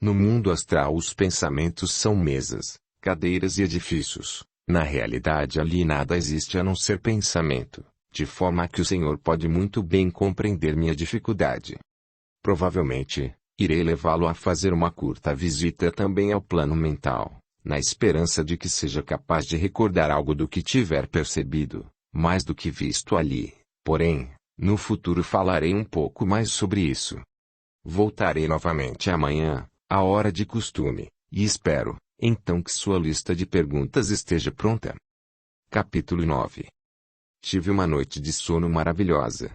No mundo astral os pensamentos são mesas, cadeiras e edifícios. Na realidade ali nada existe a não ser pensamento, de forma que o Senhor pode muito bem compreender minha dificuldade. Provavelmente, irei levá-lo a fazer uma curta visita também ao plano mental, na esperança de que seja capaz de recordar algo do que tiver percebido, mais do que visto ali. Porém, no futuro falarei um pouco mais sobre isso. Voltarei novamente amanhã, à hora de costume, E espero, então, que sua lista de perguntas esteja pronta. Capítulo 9. Tive uma noite de sono maravilhosa.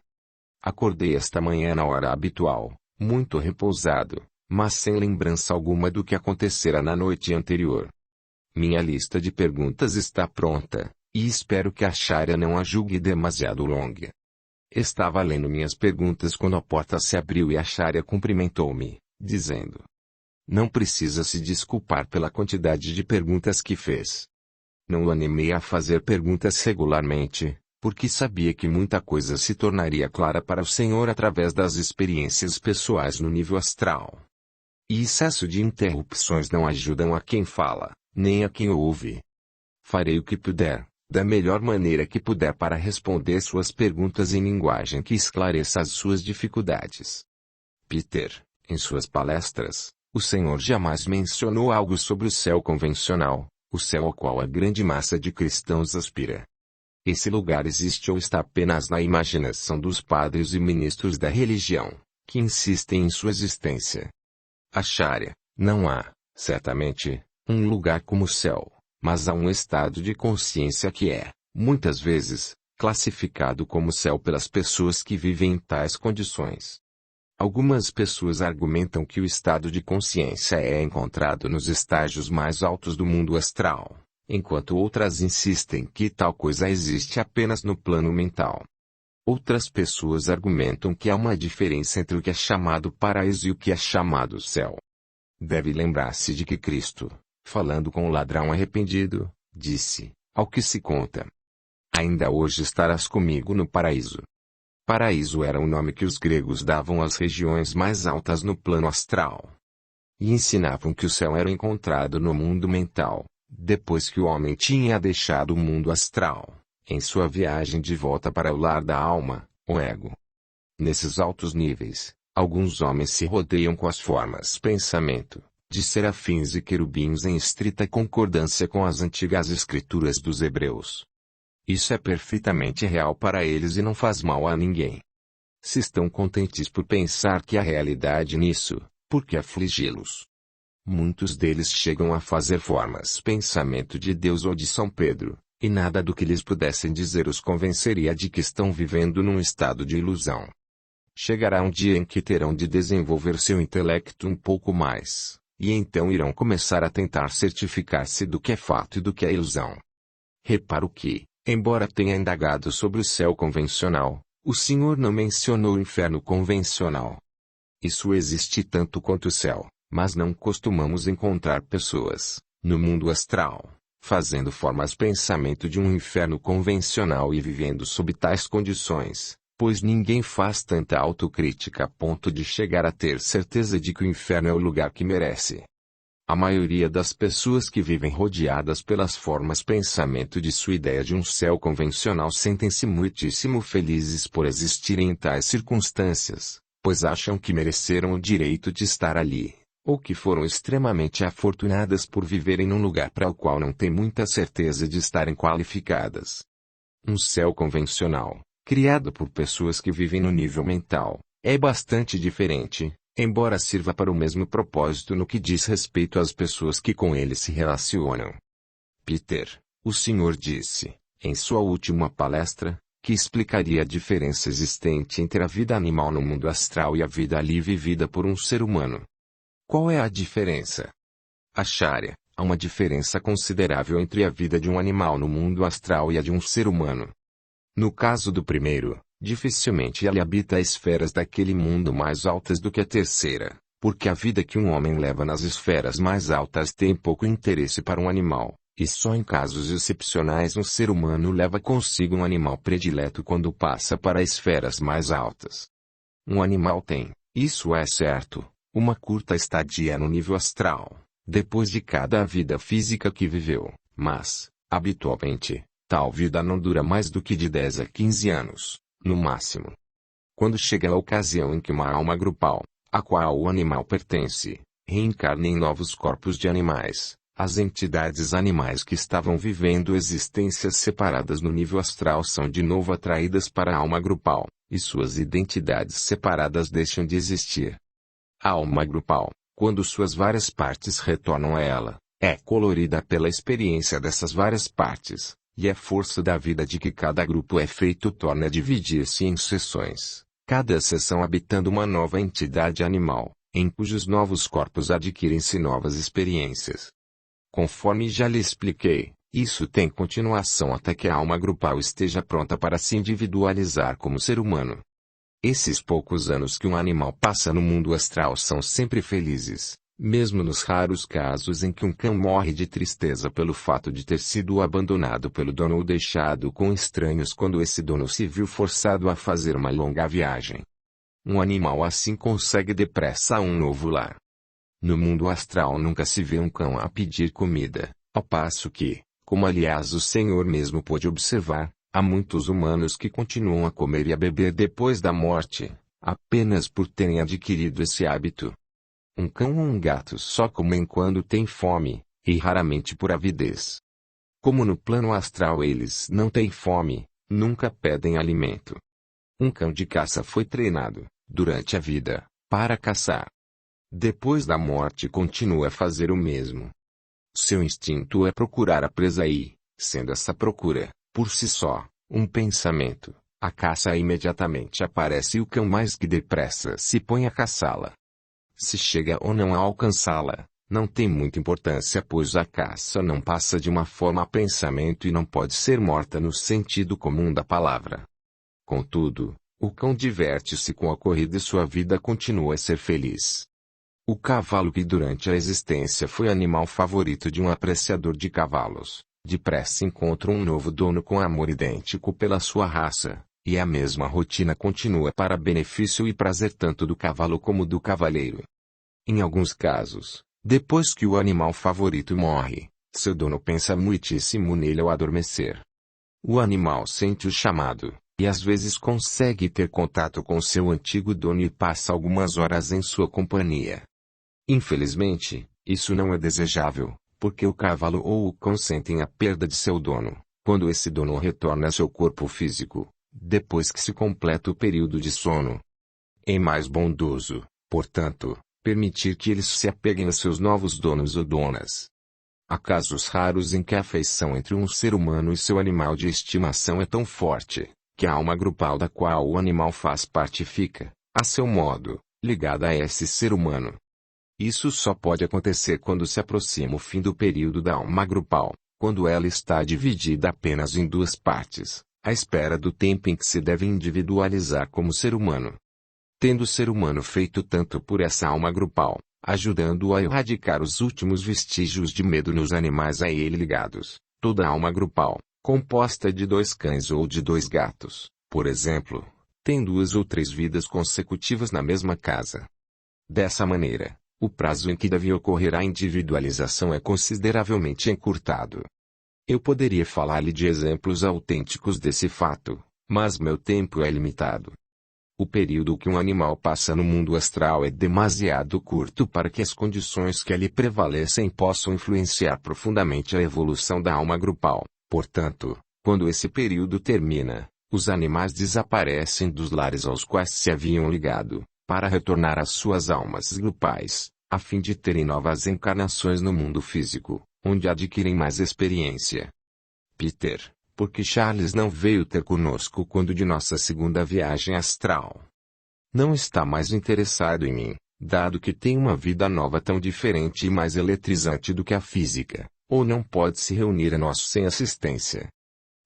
Acordei esta manhã na hora habitual, muito repousado, mas sem lembrança alguma do que acontecera na noite anterior. Minha lista de perguntas está pronta, e espero que a Sharia não a julgue demasiado longa. Estava lendo minhas perguntas quando a porta se abriu e a Sharia cumprimentou-me, dizendo: "Não precisa se desculpar pela quantidade de perguntas que fez. Não o animei a fazer perguntas regularmente, porque sabia que muita coisa se tornaria clara para o Senhor através das experiências pessoais no nível astral. E excesso de interrupções não ajudam a quem fala, nem a quem ouve. Farei o que puder, da melhor maneira que puder para responder suas perguntas em linguagem que esclareça as suas dificuldades." Peter, em suas palestras, o Senhor jamais mencionou algo sobre o céu convencional, o céu ao qual a grande massa de cristãos aspira. Esse lugar existe ou está apenas na imaginação dos padres e ministros da religião, que insistem em sua existência. A Sharia, não há, certamente, um lugar como o céu, mas há um estado de consciência que é, muitas vezes, classificado como céu pelas pessoas que vivem em tais condições. Algumas pessoas argumentam que o estado de consciência é encontrado nos estágios mais altos do mundo astral, enquanto outras insistem que tal coisa existe apenas no plano mental. Outras pessoas argumentam que há uma diferença entre o que é chamado paraíso e o que é chamado céu. Deve lembrar-se de que Cristo, falando com o ladrão arrependido, disse, ao que se conta: "Ainda hoje estarás comigo no paraíso." Paraíso era o nome que os gregos davam às regiões mais altas no plano astral. E ensinavam que o céu era encontrado no mundo mental, depois que o homem tinha deixado o mundo astral, em sua viagem de volta para o lar da alma, o ego. Nesses altos níveis, alguns homens se rodeiam com as formas pensamento de serafins e querubins em estrita concordância com as antigas escrituras dos hebreus. Isso é perfeitamente real para eles e não faz mal a ninguém. Se estão contentes por pensar que há realidade nisso, por que afligi-los? Muitos deles chegam a fazer formas pensamento de Deus ou de São Pedro, e nada do que lhes pudessem dizer os convenceria de que estão vivendo num estado de ilusão. Chegará um dia em que terão de desenvolver seu intelecto um pouco mais, e então irão começar a tentar certificar-se do que é fato e do que é ilusão. Reparo que, embora tenha indagado sobre o céu convencional, o Senhor não mencionou o inferno convencional. Isso existe tanto quanto o céu, mas não costumamos encontrar pessoas, no mundo astral, fazendo formas pensamento de um inferno convencional e vivendo sob tais condições, pois ninguém faz tanta autocrítica a ponto de chegar a ter certeza de que o inferno é o lugar que merece. A maioria das pessoas que vivem rodeadas pelas formas pensamento de sua ideia de um céu convencional sentem-se muitíssimo felizes por existirem em tais circunstâncias, pois acham que mereceram o direito de estar ali, ou que foram extremamente afortunadas por viverem num lugar para o qual não têm muita certeza de estarem qualificadas. Um céu convencional, criado por pessoas que vivem no nível mental, é bastante diferente, embora sirva para o mesmo propósito no que diz respeito às pessoas que com ele se relacionam. Peter, o Senhor disse, em sua última palestra, que explicaria a diferença existente entre a vida animal no mundo astral e a vida ali vivida por um ser humano. Qual é a diferença? A Sharia, há uma diferença considerável entre a vida de um animal no mundo astral e a de um ser humano. No caso do primeiro, dificilmente ele habita esferas daquele mundo mais altas do que a terceira, porque a vida que um homem leva nas esferas mais altas tem pouco interesse para um animal, e só em casos excepcionais um ser humano leva consigo um animal predileto quando passa para esferas mais altas. Um animal tem, isso é certo, uma curta estadia no nível astral, depois de cada vida física que viveu, mas, habitualmente, tal vida não dura mais do que de 10 a 15 anos. No máximo. Quando chega a ocasião em que uma alma grupal, a qual o animal pertence, reencarna em novos corpos de animais, as entidades animais que estavam vivendo existências separadas no nível astral são de novo atraídas para a alma grupal, e suas identidades separadas deixam de existir. A alma grupal, Quando suas várias partes retornam a ela, é colorida pela experiência dessas várias partes, e a força da vida de que cada grupo é feito torna a dividir-se em seções, cada seção habitando uma nova entidade animal, em cujos novos corpos adquirem-se novas experiências. Conforme já lhe expliquei, isso tem continuação até que a alma grupal esteja pronta para se individualizar como ser humano. Esses poucos anos que um animal passa no mundo astral são sempre felizes, mesmo nos raros casos em que um cão morre de tristeza pelo fato de ter sido abandonado pelo dono ou deixado com estranhos quando esse dono se viu forçado a fazer uma longa viagem. Um animal assim consegue depressa um novo lar. No mundo astral nunca se vê um cão a pedir comida, ao passo que, como aliás o Senhor mesmo pôde observar, há muitos humanos que continuam a comer e a beber depois da morte, apenas por terem adquirido esse hábito. Um cão ou um gato só comem quando têm fome, e raramente por avidez. Como no plano astral eles não têm fome, nunca pedem alimento. Um cão de caça foi treinado, durante a vida, para caçar. Depois da morte continua a fazer o mesmo. Seu instinto é procurar a presa e, sendo essa procura, por si só, um pensamento, a caça imediatamente aparece e o cão mais que depressa se põe a caçá-la. Se chega ou não a alcançá-la, não tem muita importância pois a caça não passa de uma forma a pensamento e não pode ser morta no sentido comum da palavra. Contudo, o cão diverte-se com a corrida e sua vida continua a ser feliz. O cavalo que durante a existência foi animal favorito de um apreciador de cavalos, depressa encontra um novo dono com amor idêntico pela sua raça, e a mesma rotina continua para benefício e prazer tanto do cavalo como do cavaleiro. Em alguns casos, depois que o animal favorito morre, seu dono pensa muitíssimo nele ao adormecer. O animal sente o chamado, e às vezes consegue ter contato com seu antigo dono e passa algumas horas em sua companhia. Infelizmente, isso não é desejável, porque o cavalo ou o cão sentem a perda de seu dono, quando esse dono retorna a seu corpo físico, depois que se completa o período de sono. É mais bondoso, portanto, permitir que eles se apeguem a seus novos donos ou donas. Há casos raros em que a afeição entre um ser humano e seu animal de estimação é tão forte, que a alma grupal da qual o animal faz parte fica, a seu modo, ligada a esse ser humano. Isso só pode acontecer quando se aproxima o fim do período da alma grupal, quando ela está dividida apenas em duas partes, à espera do tempo em que se deve individualizar como ser humano. Tendo o ser humano feito tanto por essa alma grupal, ajudando-o a erradicar os últimos vestígios de medo nos animais a ele ligados, toda alma grupal, composta de 2 cães ou de 2 gatos, por exemplo, tem 2 ou 3 vidas consecutivas na mesma casa. Dessa maneira, o prazo em que deve ocorrer a individualização é consideravelmente encurtado. Eu poderia falar-lhe de exemplos autênticos desse fato, mas meu tempo é limitado. O período que um animal passa no mundo astral é demasiado curto para que as condições que ali prevalecem possam influenciar profundamente a evolução da alma grupal. Portanto, quando esse período termina, os animais desaparecem dos lares aos quais se haviam ligado, para retornar às suas almas grupais, a fim de terem novas encarnações no mundo físico, onde adquirem mais experiência. Peter, por que Charles não veio ter conosco quando de nossa segunda viagem astral? Não está mais interessado em mim, dado que tem uma vida nova tão diferente e mais eletrizante do que a física, ou não pode se reunir a nós sem assistência.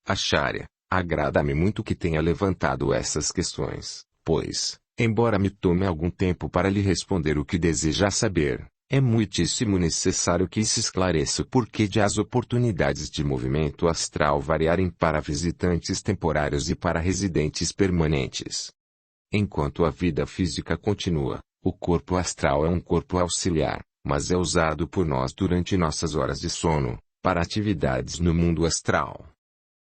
Acharya, agrada-me muito que tenha levantado essas questões, pois, embora me tome algum tempo para lhe responder o que deseja saber, é muitíssimo necessário que se esclareça o porquê de as oportunidades de movimento astral variarem para visitantes temporários e para residentes permanentes. Enquanto a vida física continua, o corpo astral é um corpo auxiliar, mas é usado por nós durante nossas horas de sono, para atividades no mundo astral.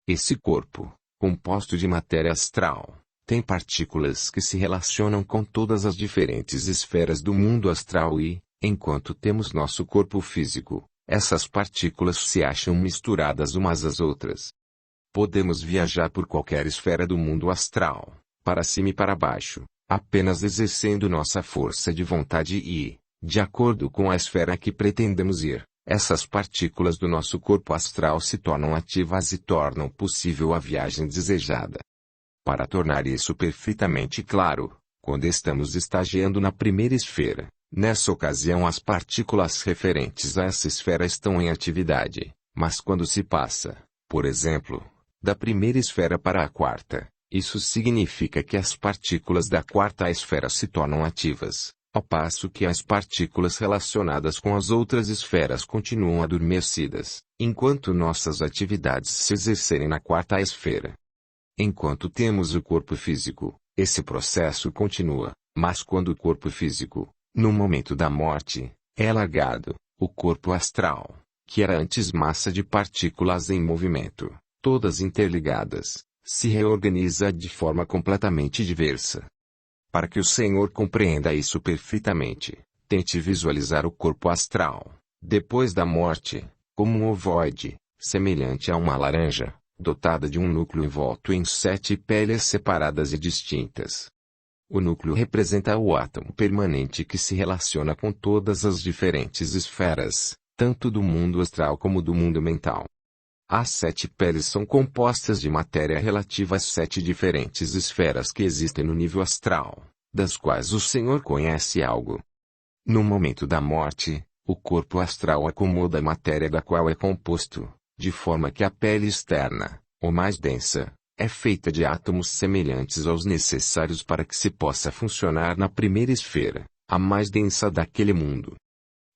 Esse corpo, composto de matéria astral, tem partículas que se relacionam com todas as diferentes esferas do mundo astral e, enquanto temos nosso corpo físico, essas partículas se acham misturadas umas às outras. Podemos viajar por qualquer esfera do mundo astral, para cima e para baixo, apenas exercendo nossa força de vontade e, De acordo com a esfera a que pretendemos ir, essas partículas do nosso corpo astral se tornam ativas e tornam possível a viagem desejada. Para tornar isso perfeitamente claro, quando estamos estagiando na primeira esfera, nessa ocasião as partículas referentes a essa esfera estão em atividade, mas quando se passa, por exemplo, da primeira esfera para a quarta, isso significa que as partículas da quarta esfera se tornam ativas, ao passo que as partículas relacionadas com as outras esferas continuam adormecidas, enquanto nossas atividades se exercerem na quarta esfera. Enquanto temos o corpo físico, esse processo continua, mas quando o corpo físico, no momento da morte, é largado, o corpo astral, que era antes massa de partículas em movimento, todas interligadas, se reorganiza de forma completamente diversa. Para que o Senhor compreenda isso perfeitamente, tente visualizar o corpo astral, depois da morte, como um ovoide, semelhante a uma laranja, dotada de um núcleo envolto em 7 peles separadas e distintas. O núcleo representa o átomo permanente que se relaciona com todas as diferentes esferas, tanto do mundo astral como do mundo mental. As 7 peles são compostas de matéria relativa às 7 diferentes esferas que existem no nível astral, das quais o Senhor conhece algo. No momento da morte, o corpo astral acomoda a matéria da qual é composto, de forma que a pele externa, ou mais densa, é feita de átomos semelhantes aos necessários para que se possa funcionar na primeira esfera, a mais densa daquele mundo.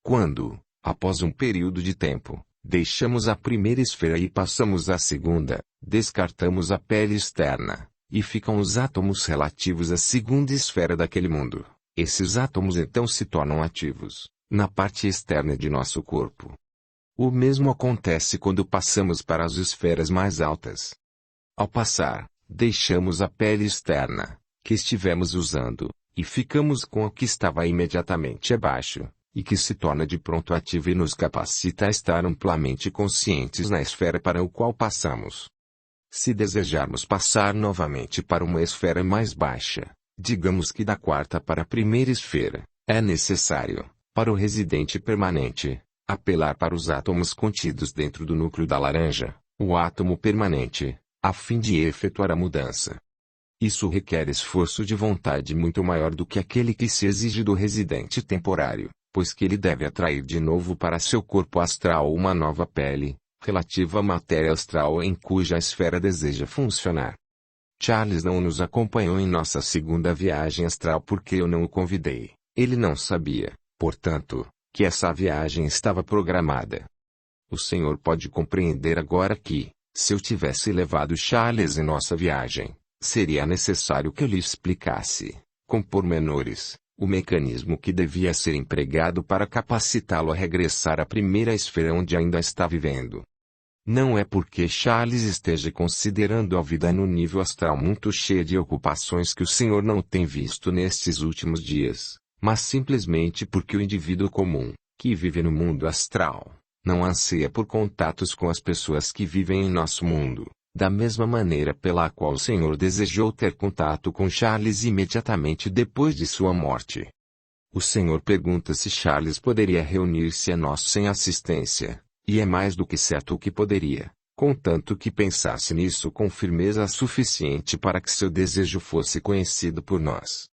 Quando, após um período de tempo, deixamos a primeira esfera e passamos à segunda, descartamos a pele externa, e ficam os átomos relativos à segunda esfera daquele mundo. Esses átomos então se tornam ativos, na parte externa de nosso corpo. O mesmo acontece quando passamos para as esferas mais altas. Ao passar, deixamos a pele externa, que estivemos usando, e ficamos com a que estava imediatamente abaixo, e que se torna de pronto ativa e nos capacita a estar amplamente conscientes na esfera para o qual passamos. Se desejarmos passar novamente para uma esfera mais baixa, digamos que da quarta para a primeira esfera, é necessário, para o residente permanente, apelar para os átomos contidos dentro do núcleo da laranja, o átomo permanente, a fim de efetuar a mudança. Isso requer esforço de vontade muito maior do que aquele que se exige do residente temporário, pois que ele deve atrair de novo para seu corpo astral uma nova pele, relativa à matéria astral em cuja esfera deseja funcionar. Charles não nos acompanhou em nossa segunda viagem astral porque eu não o convidei. Ele não sabia, portanto, que essa viagem estava programada. O Senhor pode compreender agora que, se eu tivesse levado Charles em nossa viagem, seria necessário que eu lhe explicasse, com pormenores, o mecanismo que devia ser empregado para capacitá-lo a regressar à primeira esfera onde ainda está vivendo. Não é porque Charles esteja considerando a vida no nível astral muito cheia de ocupações que o Senhor não tem visto nestes últimos dias, mas simplesmente porque o indivíduo comum, que vive no mundo astral, não anseia por contatos com as pessoas que vivem em nosso mundo, da mesma maneira pela qual o Senhor desejou ter contato com Charles imediatamente depois de sua morte. O Senhor pergunta se Charles poderia reunir-se a nós sem assistência, e é mais do que certo que poderia, contanto que pensasse nisso com firmeza suficiente para que seu desejo fosse conhecido por nós.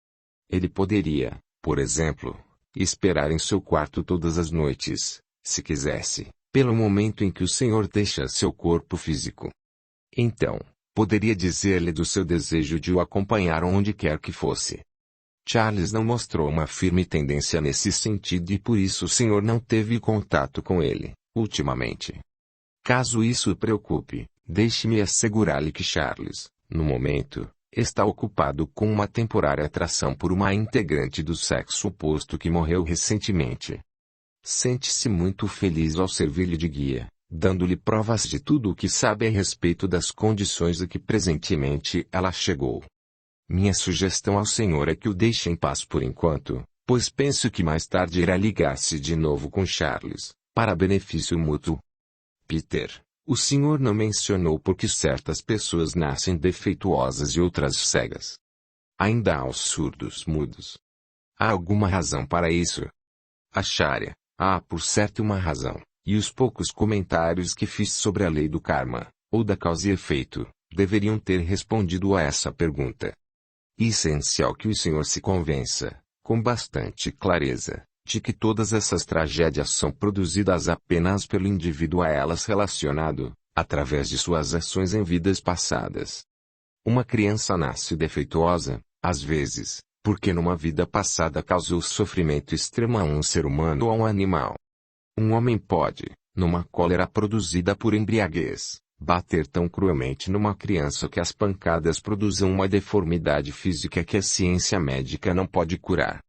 Ele poderia, por exemplo, esperar em seu quarto todas as noites, se quisesse, pelo momento em que o Senhor deixa seu corpo físico. Então, poderia dizer-lhe do seu desejo de o acompanhar onde quer que fosse. Charles não mostrou uma firme tendência nesse sentido e por isso o Senhor não teve contato com ele, ultimamente. Caso isso o preocupe, deixe-me assegurar-lhe que Charles, no momento, está ocupado com uma temporária atração por uma integrante do sexo oposto que morreu recentemente. Sente-se muito feliz ao servir-lhe de guia, dando-lhe provas de tudo o que sabe a respeito das condições a que presentemente ela chegou. Minha sugestão ao Senhor é que o deixe em paz por enquanto, pois penso que mais tarde irá ligar-se de novo com Charles, para benefício mútuo. Peter, o Senhor não mencionou por que certas pessoas nascem defeituosas e outras cegas. Ainda há os surdos mudos. Há alguma razão para isso? Acharya, há por certo uma razão, e os poucos comentários que fiz sobre a lei do karma, ou da causa e efeito, deveriam ter respondido a essa pergunta. Essencial que o senhor se convença, com bastante clareza, de que todas essas tragédias são produzidas apenas pelo indivíduo a elas relacionado, através de suas ações em vidas passadas. Uma criança nasce defeituosa, às vezes, porque numa vida passada causou sofrimento extremo a um ser humano ou a um animal. Um homem pode, numa cólera produzida por embriaguez, bater tão cruelmente numa criança que as pancadas produzam uma deformidade física que a ciência médica não pode curar.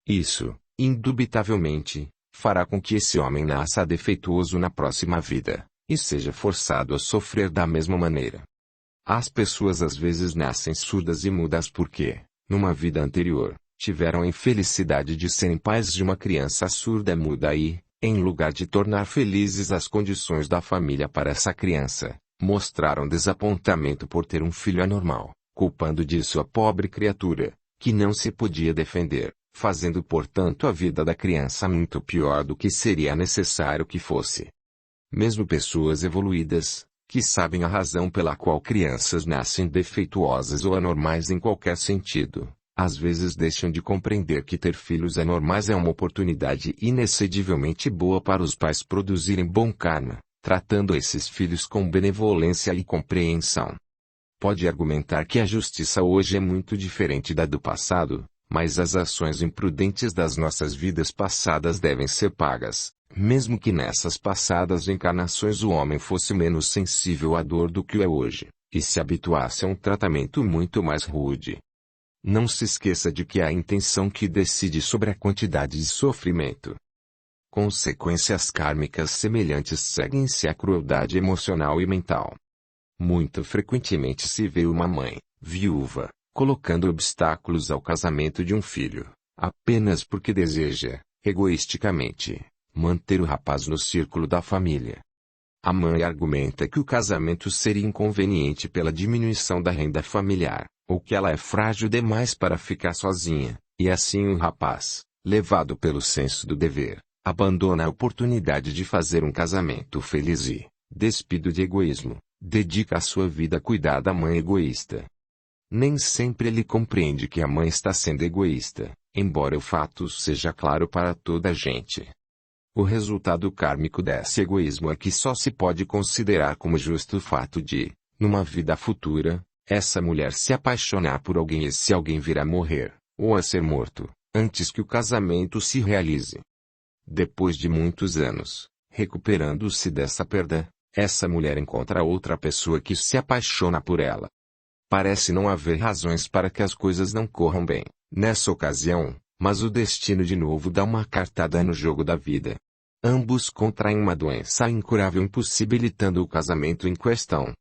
Isso, indubitavelmente, fará com que esse homem nasça defeituoso na próxima vida, e seja forçado a sofrer da mesma maneira. As pessoas às vezes nascem surdas e mudas porque, numa vida anterior, tiveram a infelicidade de serem pais de uma criança surda e muda e, em lugar de tornar felizes as condições da família para essa criança, mostraram desapontamento por ter um filho anormal, culpando disso a pobre criatura, que não se podia defender, fazendo portanto a vida da criança muito pior do que seria necessário que fosse. Mesmo pessoas evoluídas, que sabem a razão pela qual crianças nascem defeituosas ou anormais em qualquer sentido, às vezes deixam de compreender que ter filhos anormais é uma oportunidade inexcedivelmente boa para os pais produzirem bom karma, tratando esses filhos com benevolência e compreensão. Pode argumentar que a justiça hoje é muito diferente da do passado, mas as ações imprudentes das nossas vidas passadas devem ser pagas, mesmo que nessas passadas encarnações o homem fosse menos sensível à dor do que é hoje, e se habituasse a um tratamento muito mais rude. Não se esqueça de que é a intenção que decide sobre a quantidade de sofrimento. Consequências kármicas semelhantes seguem-se à crueldade emocional e mental. Muito frequentemente se vê uma mãe, viúva, colocando obstáculos ao casamento de um filho, apenas porque deseja, egoisticamente, manter o rapaz no círculo da família. A mãe argumenta que o casamento seria inconveniente pela diminuição da renda familiar, ou que ela é frágil demais para ficar sozinha, e assim o rapaz, levado pelo senso do dever, abandona a oportunidade de fazer um casamento feliz e, despido de egoísmo, dedica a sua vida a cuidar da mãe egoísta. Nem sempre ele compreende que a mãe está sendo egoísta, embora o fato seja claro para toda a gente. O resultado kármico desse egoísmo é que só se pode considerar como justo o fato de, numa vida futura, essa mulher se apaixonar por alguém e esse alguém vir a morrer, ou a ser morto, antes que o casamento se realize. Depois de muitos anos, recuperando-se dessa perda, essa mulher encontra outra pessoa que se apaixona por ela. Parece não haver razões para que as coisas não corram bem, nessa ocasião, mas o destino de novo dá uma cartada no jogo da vida. Ambos contraem uma doença incurável impossibilitando o casamento em questão.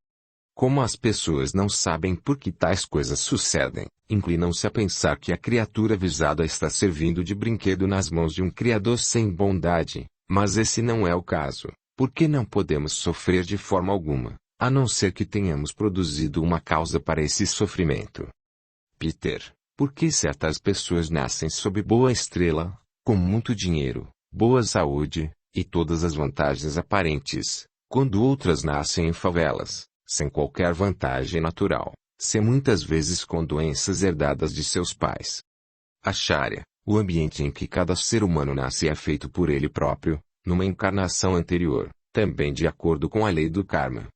Como as pessoas não sabem por que tais coisas sucedem, inclinam-se a pensar que a criatura visada está servindo de brinquedo nas mãos de um Criador sem bondade, mas esse não é o caso, porque não podemos sofrer de forma alguma, a não ser que tenhamos produzido uma causa para esse sofrimento. Peter, por que certas pessoas nascem sob boa estrela, com muito dinheiro, boa saúde, e todas as vantagens aparentes, quando outras nascem em favelas, sem qualquer vantagem natural, se muitas vezes com doenças herdadas de seus pais? Acharya, o ambiente em que cada ser humano nasce é feito por ele próprio, numa encarnação anterior, também de acordo com a lei do karma.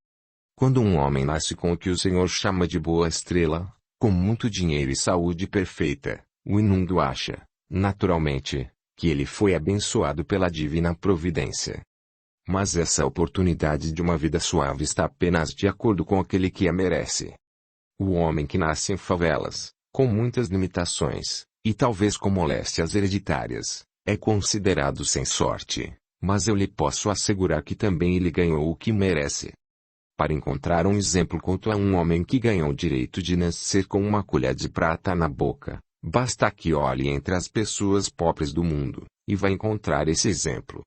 Quando um homem nasce com o que o Senhor chama de boa estrela, com muito dinheiro e saúde perfeita, o inundo acha, naturalmente, que ele foi abençoado pela divina providência. Mas essa oportunidade de uma vida suave está apenas de acordo com aquele que a merece. O homem que nasce em favelas, com muitas limitações, e talvez com moléstias hereditárias, é considerado sem sorte, mas eu lhe posso assegurar que também ele ganhou o que merece. Para encontrar um exemplo quanto a um homem que ganhou o direito de nascer com uma colher de prata na boca, basta que olhe entre as pessoas pobres do mundo, e vai encontrar esse exemplo.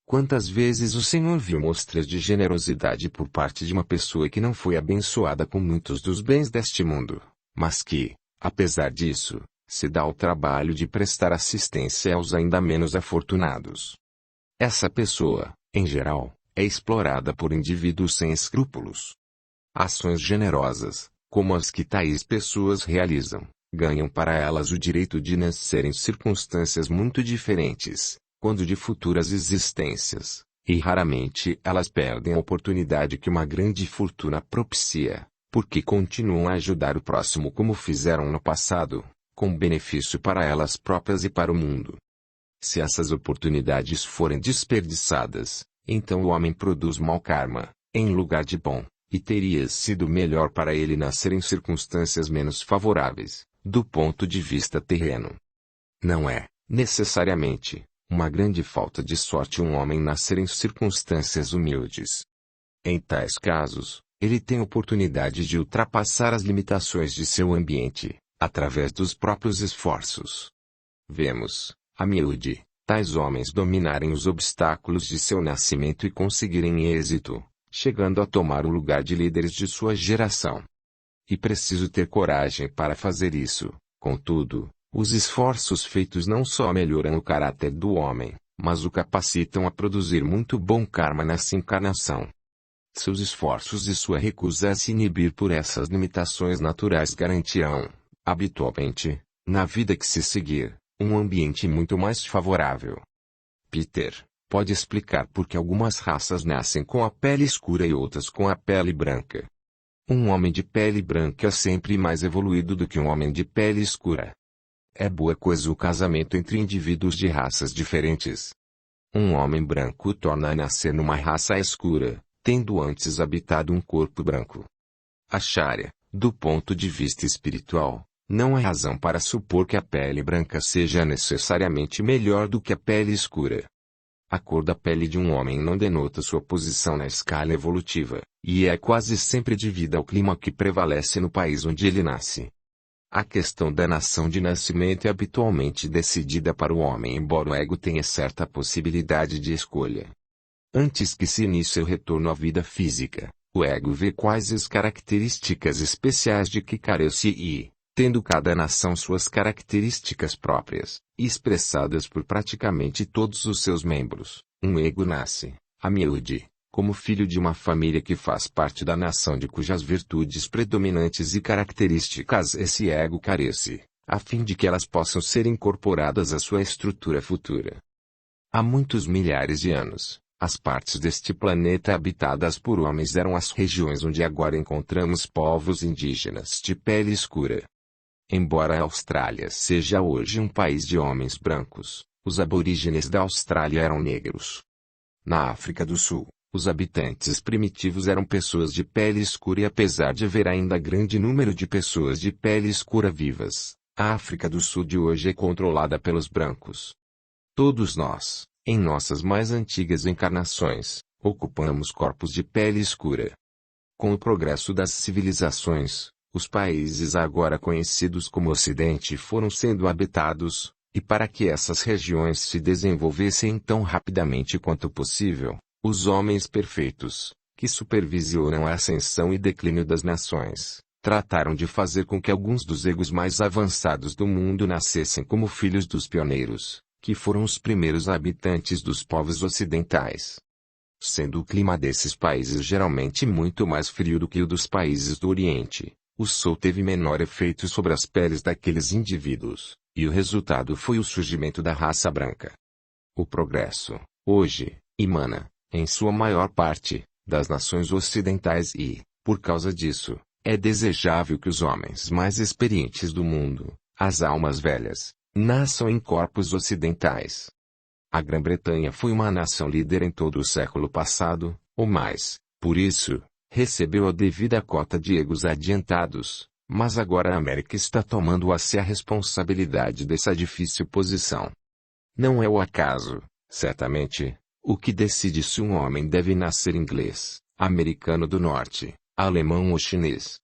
Quantas vezes o Senhor viu mostras de generosidade por parte de uma pessoa que não foi abençoada com muitos dos bens deste mundo, mas que, apesar disso, se dá ao trabalho de prestar assistência aos ainda menos afortunados. Essa pessoa, em geral, é explorada por indivíduos sem escrúpulos. Ações generosas, como as que tais pessoas realizam, ganham para elas o direito de nascer em circunstâncias muito diferentes, quando de futuras existências, e raramente elas perdem a oportunidade que uma grande fortuna propicia, porque continuam a ajudar o próximo como fizeram no passado, com benefício para elas próprias e para o mundo. Se essas oportunidades forem desperdiçadas, então o homem produz mau karma, em lugar de bom, e teria sido melhor para ele nascer em circunstâncias menos favoráveis, do ponto de vista terreno. Não é, necessariamente, uma grande falta de sorte um homem nascer em circunstâncias humildes. Em tais casos, ele tem oportunidade de ultrapassar as limitações de seu ambiente, através dos próprios esforços. Vemos, a miúde, tais homens dominarem os obstáculos de seu nascimento e conseguirem êxito, chegando a tomar o lugar de líderes de sua geração. E preciso ter coragem para fazer isso. Contudo, os esforços feitos não só melhoram o caráter do homem, mas o capacitam a produzir muito bom karma nessa encarnação. Seus esforços e sua recusa a se inibir por essas limitações naturais garantirão, habitualmente, na vida que se seguir, um ambiente muito mais favorável. Peter, pode explicar por que algumas raças nascem com a pele escura e outras com a pele branca? Um homem de pele branca é sempre mais evoluído do que um homem de pele escura. É boa coisa o casamento entre indivíduos de raças diferentes. Um homem branco torna a nascer numa raça escura, tendo antes habitado um corpo branco. A Sharia, do ponto de vista espiritual, não há razão para supor que a pele branca seja necessariamente melhor do que a pele escura. A cor da pele de um homem não denota sua posição na escala evolutiva, e é quase sempre devida ao clima que prevalece no país onde ele nasce. A questão da nação de nascimento é habitualmente decidida para o homem, embora o ego tenha certa possibilidade de escolha. Antes que se inicie o retorno à vida física, o ego vê quais as características especiais de que carece e, tendo cada nação suas características próprias, expressadas por praticamente todos os seus membros, um ego nasce, a miúde, como filho de uma família que faz parte da nação de cujas virtudes predominantes e características esse ego carece, a fim de que elas possam ser incorporadas à sua estrutura futura. Há muitos milhares de anos, as partes deste planeta habitadas por homens eram as regiões onde agora encontramos povos indígenas de pele escura. Embora a Austrália seja hoje um país de homens brancos, os aborígenes da Austrália eram negros. Na África do Sul, os habitantes primitivos eram pessoas de pele escura e apesar de haver ainda grande número de pessoas de pele escura vivas, a África do Sul de hoje é controlada pelos brancos. Todos nós, em nossas mais antigas encarnações, ocupamos corpos de pele escura. Com o progresso das civilizações, os países agora conhecidos como Ocidente foram sendo habitados, e para que essas regiões se desenvolvessem tão rapidamente quanto possível, os homens perfeitos, que supervisionam a ascensão e declínio das nações, trataram de fazer com que alguns dos egos mais avançados do mundo nascessem como filhos dos pioneiros, que foram os primeiros habitantes dos povos ocidentais. Sendo o clima desses países geralmente muito mais frio do que o dos países do Oriente, o sol teve menor efeito sobre as peles daqueles indivíduos, e o resultado foi o surgimento da raça branca. O progresso, hoje, emana, em sua maior parte, das nações ocidentais e, por causa disso, é desejável que os homens mais experientes do mundo, as almas velhas, nasçam em corpos ocidentais. A Grã-Bretanha foi uma nação líder em todo o século passado, ou mais, por isso, recebeu a devida cota de egos adiantados, mas agora a América está tomando a si a responsabilidade dessa difícil posição. Não é o acaso, certamente, o que decide se um homem deve nascer inglês, americano do norte, alemão ou chinês.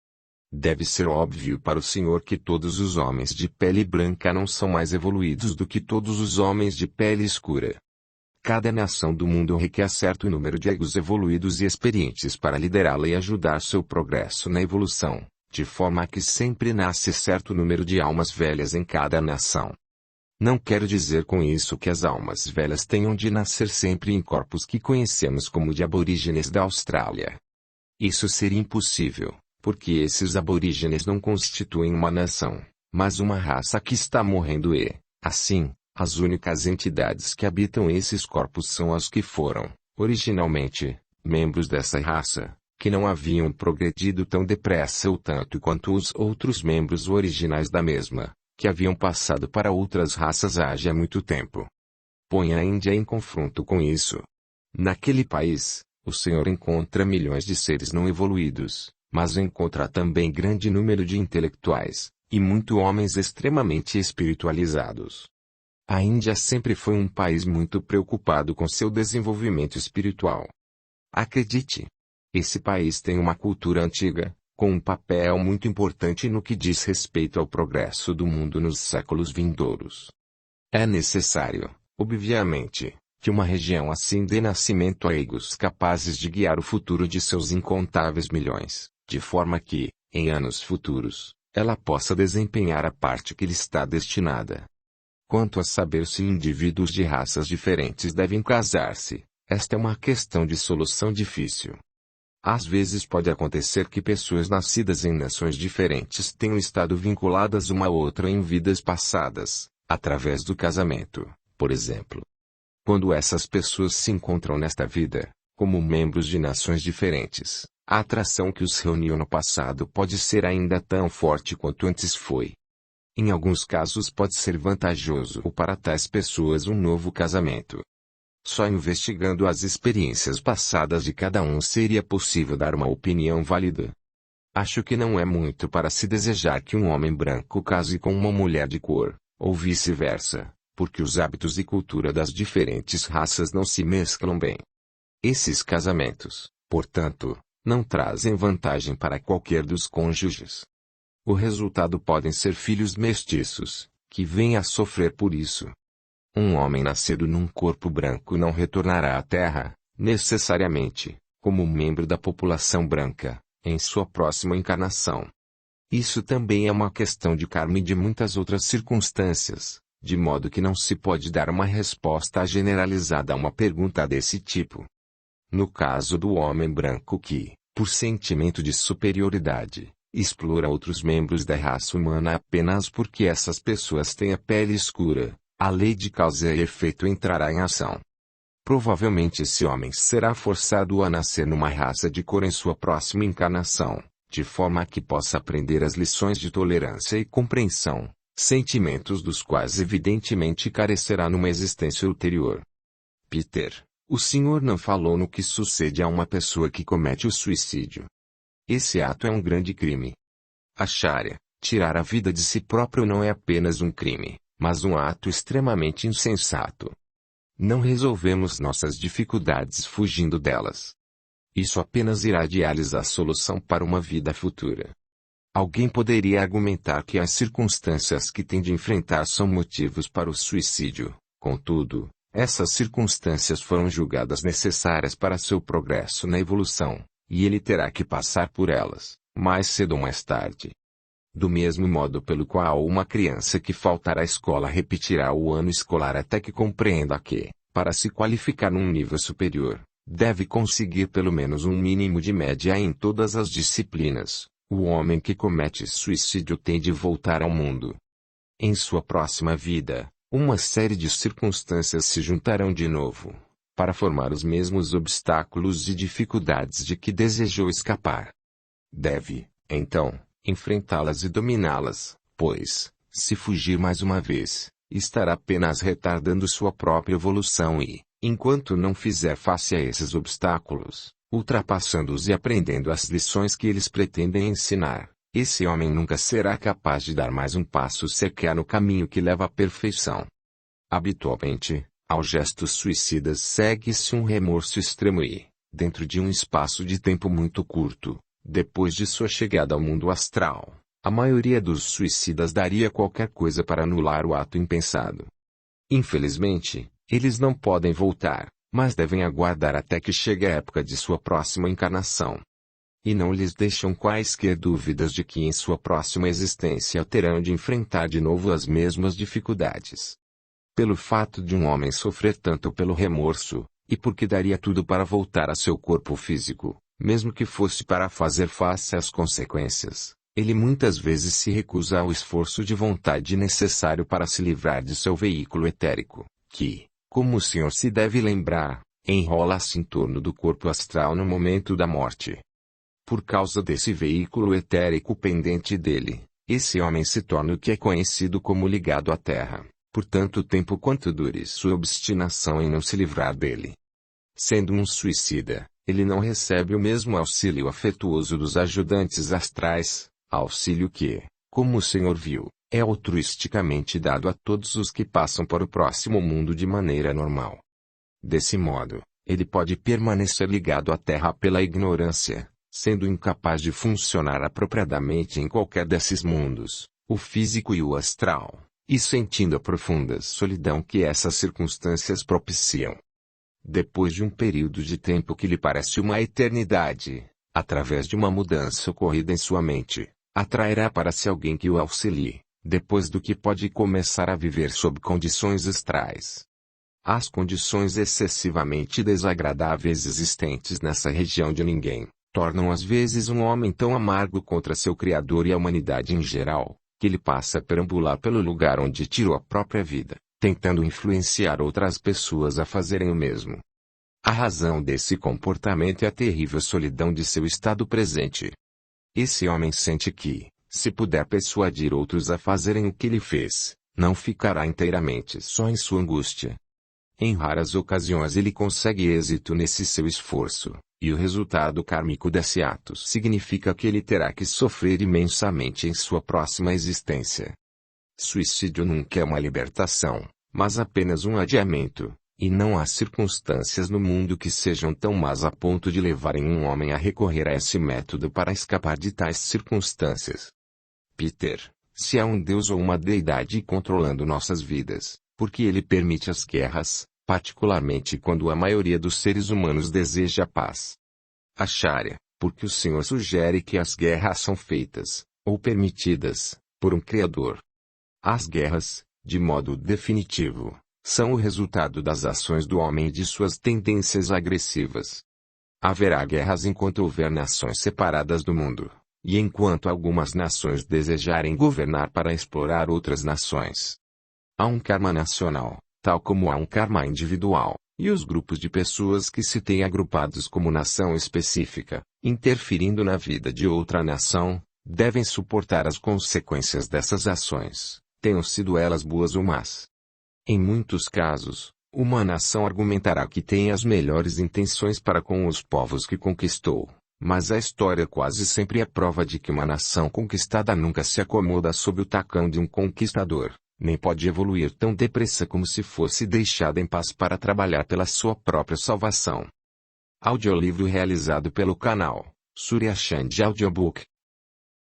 Deve ser óbvio para o senhor que todos os homens de pele branca não são mais evoluídos do que todos os homens de pele escura. Cada nação do mundo requer certo número de egos evoluídos e experientes para liderá-la e ajudar seu progresso na evolução, de forma que sempre nasce certo número de almas velhas em cada nação. Não quero dizer com isso que as almas velhas tenham de nascer sempre em corpos que conhecemos como de aborígenes da Austrália. Isso seria impossível, porque esses aborígenes não constituem uma nação, mas uma raça que está morrendo e, assim, as únicas entidades que habitam esses corpos são as que foram, originalmente, membros dessa raça, que não haviam progredido tão depressa ou tanto quanto os outros membros originais da mesma, que haviam passado para outras raças há já muito tempo. Ponha a Índia em confronto com isso. Naquele país, o Senhor encontra milhões de seres não evoluídos, mas encontra também grande número de intelectuais, e muito homens extremamente espiritualizados. A Índia sempre foi um país muito preocupado com seu desenvolvimento espiritual. Acredite! Esse país tem uma cultura antiga, com um papel muito importante no que diz respeito ao progresso do mundo nos séculos vindouros. É necessário, obviamente, que uma região assim dê nascimento a egos capazes de guiar o futuro de seus incontáveis milhões, de forma que, em anos futuros, ela possa desempenhar a parte que lhe está destinada. Quanto a saber se indivíduos de raças diferentes devem casar-se, esta é uma questão de solução difícil. Às vezes pode acontecer que pessoas nascidas em nações diferentes tenham estado vinculadas uma a outra em vidas passadas, através do casamento, por exemplo. Quando essas pessoas se encontram nesta vida, como membros de nações diferentes, a atração que os reuniu no passado pode ser ainda tão forte quanto antes foi. Em alguns casos pode ser vantajoso para tais pessoas um novo casamento. Só investigando as experiências passadas de cada um seria possível dar uma opinião válida. Acho que não é muito para se desejar que um homem branco case com uma mulher de cor, ou vice-versa, porque os hábitos e cultura das diferentes raças não se mesclam bem. Esses casamentos, portanto, não trazem vantagem para qualquer dos cônjuges. O resultado podem ser filhos mestiços, que vêm a sofrer por isso. Um homem nascido num corpo branco não retornará à Terra, necessariamente, como membro da população branca, em sua próxima encarnação. Isso também é uma questão de karma e de muitas outras circunstâncias, de modo que não se pode dar uma resposta generalizada a uma pergunta desse tipo. No caso do homem branco que, por sentimento de superioridade, explora outros membros da raça humana apenas porque essas pessoas têm a pele escura, a lei de causa e efeito entrará em ação. Provavelmente esse homem será forçado a nascer numa raça de cor em sua próxima encarnação, de forma que possa aprender as lições de tolerância e compreensão, sentimentos dos quais evidentemente carecerá numa existência ulterior. Peter, o senhor não falou no que sucede a uma pessoa que comete o suicídio. Esse ato é um grande crime. A Sharia, tirar a vida de si próprio não é apenas um crime, mas um ato extremamente insensato. Não resolvemos nossas dificuldades fugindo delas. Isso apenas irá adiar-lhes a solução para uma vida futura. Alguém poderia argumentar que as circunstâncias que tem de enfrentar são motivos para o suicídio, contudo, essas circunstâncias foram julgadas necessárias para seu progresso na evolução, e ele terá que passar por elas, mais cedo ou mais tarde. Do mesmo modo pelo qual uma criança que faltar à escola repetirá o ano escolar até que compreenda que, para se qualificar num nível superior, deve conseguir pelo menos um mínimo de média em todas as disciplinas, o homem que comete suicídio tem de voltar ao mundo. Em sua próxima vida, uma série de circunstâncias se juntarão de novo, para formar os mesmos obstáculos e dificuldades de que desejou escapar. Deve, então, enfrentá-las e dominá-las, pois, se fugir mais uma vez, estará apenas retardando sua própria evolução e, enquanto não fizer face a esses obstáculos, ultrapassando-os e aprendendo as lições que eles pretendem ensinar, esse homem nunca será capaz de dar mais um passo sequer no caminho que leva à perfeição. Habitualmente, aos gestos suicidas segue-se um remorso extremo e, dentro de um espaço de tempo muito curto, depois de sua chegada ao mundo astral, a maioria dos suicidas daria qualquer coisa para anular o ato impensado. Infelizmente, eles não podem voltar, mas devem aguardar até que chegue a época de sua próxima encarnação. e não lhes deixam quaisquer dúvidas de que em sua próxima existência terão de enfrentar de novo as mesmas dificuldades. Pelo fato de um homem sofrer tanto pelo remorso, e porque daria tudo para voltar a seu corpo físico, mesmo que fosse para fazer face às consequências, ele muitas vezes se recusa ao esforço de vontade necessário para se livrar de seu veículo etérico, que, como o senhor se deve lembrar, enrola-se em torno do corpo astral no momento da morte. Por causa desse veículo etérico pendente dele, esse homem se torna o que é conhecido como ligado à Terra, por tanto tempo quanto dure sua obstinação em não se livrar dele. Sendo um suicida, ele não recebe o mesmo auxílio afetuoso dos ajudantes astrais, auxílio que, como o senhor viu, é altruisticamente dado a todos os que passam para o próximo mundo de maneira normal. Desse modo, ele pode permanecer ligado à Terra pela ignorância, sendo incapaz de funcionar apropriadamente em qualquer desses mundos, o físico e o astral, e sentindo a profunda solidão que essas circunstâncias propiciam. Depois de um período de tempo que lhe parece uma eternidade, através de uma mudança ocorrida em sua mente, atrairá para si alguém que o auxilie, depois do que pode começar a viver sob condições astrais. As condições excessivamente desagradáveis existentes nessa região de ninguém, tornam às vezes um homem tão amargo contra seu Criador e a humanidade em geral, que ele passa a perambular pelo lugar onde tirou a própria vida, tentando influenciar outras pessoas a fazerem o mesmo. A razão desse comportamento é a terrível solidão de seu estado presente. Esse homem sente que, se puder persuadir outros a fazerem o que ele fez, não ficará inteiramente só em sua angústia. Em raras ocasiões ele consegue êxito nesse seu esforço, e o resultado kármico desse ato significa que ele terá que sofrer imensamente em sua próxima existência. Suicídio nunca é uma libertação, mas apenas um adiamento, e não há circunstâncias no mundo que sejam tão más a ponto de levarem um homem a recorrer a esse método para escapar de tais circunstâncias. Peter, se há um Deus ou uma deidade controlando nossas vidas, por que ele permite as guerras, particularmente quando a maioria dos seres humanos deseja a paz? Acharya, porque o Senhor sugere que as guerras são feitas, ou permitidas, por um Criador. As guerras, de modo definitivo, são o resultado das ações do homem e de suas tendências agressivas. Haverá guerras enquanto houver nações separadas do mundo, e enquanto algumas nações desejarem governar para explorar outras nações. Há um karma nacional, tal como há um karma individual, e os grupos de pessoas que se têm agrupados como nação específica, interferindo na vida de outra nação, devem suportar as consequências dessas ações, tenham sido elas boas ou más. Em muitos casos, uma nação argumentará que tem as melhores intenções para com os povos que conquistou, mas a história quase sempre é prova de que uma nação conquistada nunca se acomoda sob o tacão de um conquistador, nem pode evoluir tão depressa como se fosse deixada em paz para trabalhar pela sua própria salvação. Audiolivro realizado pelo canal Surya Chand Audiobook.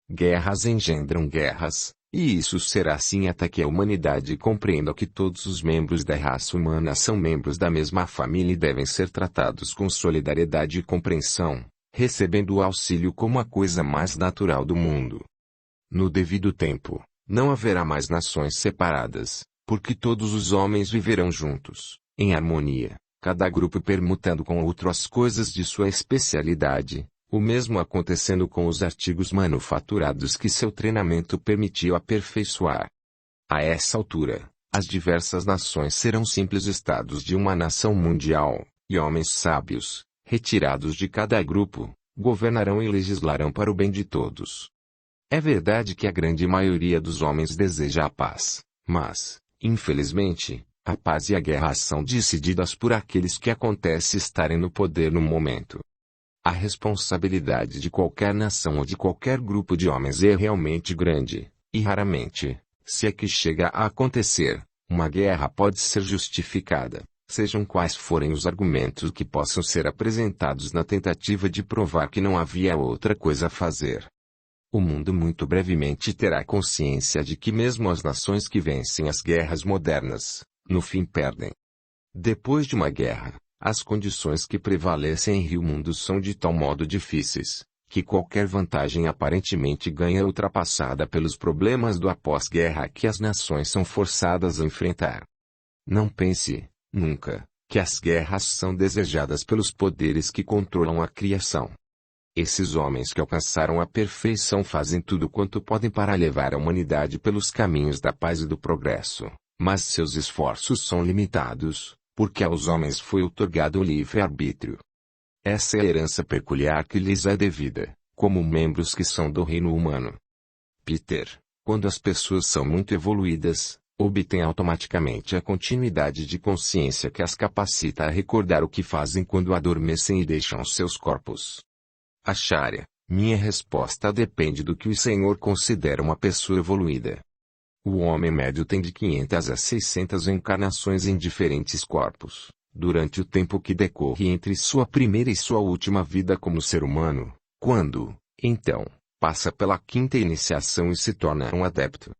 Guerras engendram guerras, e isso será assim até que a humanidade compreenda que todos os membros da raça humana são membros da mesma família e devem ser tratados com solidariedade e compreensão, recebendo o auxílio como a coisa mais natural do mundo. No devido tempo, não haverá mais nações separadas, porque todos os homens viverão juntos, em harmonia, cada grupo permutando com outro as coisas de sua especialidade, o mesmo acontecendo com os artigos manufaturados que seu treinamento permitiu aperfeiçoar. A essa altura, as diversas nações serão simples estados de uma nação mundial, e homens sábios, retirados de cada grupo, governarão e legislarão para o bem de todos. É verdade que a grande maioria dos homens deseja a paz, mas, infelizmente, a paz e a guerra são decididas por aqueles que acontece estarem no poder no momento. A responsabilidade de qualquer nação ou de qualquer grupo de homens é realmente grande, e raramente, se é que chega a acontecer, uma guerra pode ser justificada, sejam quais forem os argumentos que possam ser apresentados na tentativa de provar que não havia outra coisa a fazer. O mundo muito brevemente terá consciência de que mesmo as nações que vencem as guerras modernas, no fim perdem. Depois de uma guerra, as condições que prevalecem em o mundo são de tal modo difíceis, que qualquer vantagem aparentemente ganha é ultrapassada pelos problemas do após-guerra que as nações são forçadas a enfrentar. Não pense, nunca, que as guerras são desejadas pelos poderes que controlam a criação. Esses homens que alcançaram a perfeição fazem tudo quanto podem para levar a humanidade pelos caminhos da paz e do progresso, mas seus esforços são limitados, porque aos homens foi outorgado o livre-arbítrio. Essa é a herança peculiar que lhes é devida, como membros que são do reino humano. Peter, quando as pessoas são muito evoluídas, obtêm automaticamente a continuidade de consciência que as capacita a recordar o que fazem quando adormecem e deixam seus corpos. Acharya, minha resposta depende do que o Senhor considera uma pessoa evoluída. O homem médio tem de 500 a 600 encarnações em diferentes corpos, durante o tempo que decorre entre sua primeira e sua última vida como ser humano, quando, então, passa pela quinta iniciação e se torna um adepto.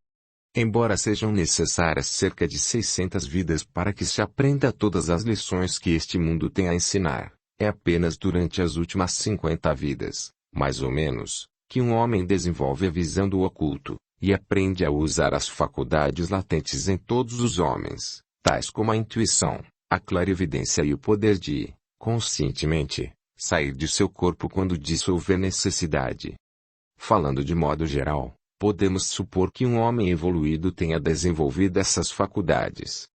Embora sejam necessárias cerca de 600 vidas para que se aprenda todas as lições que este mundo tem a ensinar, é apenas durante as últimas 50 vidas, mais ou menos, que um homem desenvolve a visão do oculto, e aprende a usar as faculdades latentes em todos os homens, tais como a intuição, a clarividência e o poder de, conscientemente, sair de seu corpo quando disso houver necessidade. Falando de modo geral, podemos supor que um homem evoluído tenha desenvolvido essas faculdades.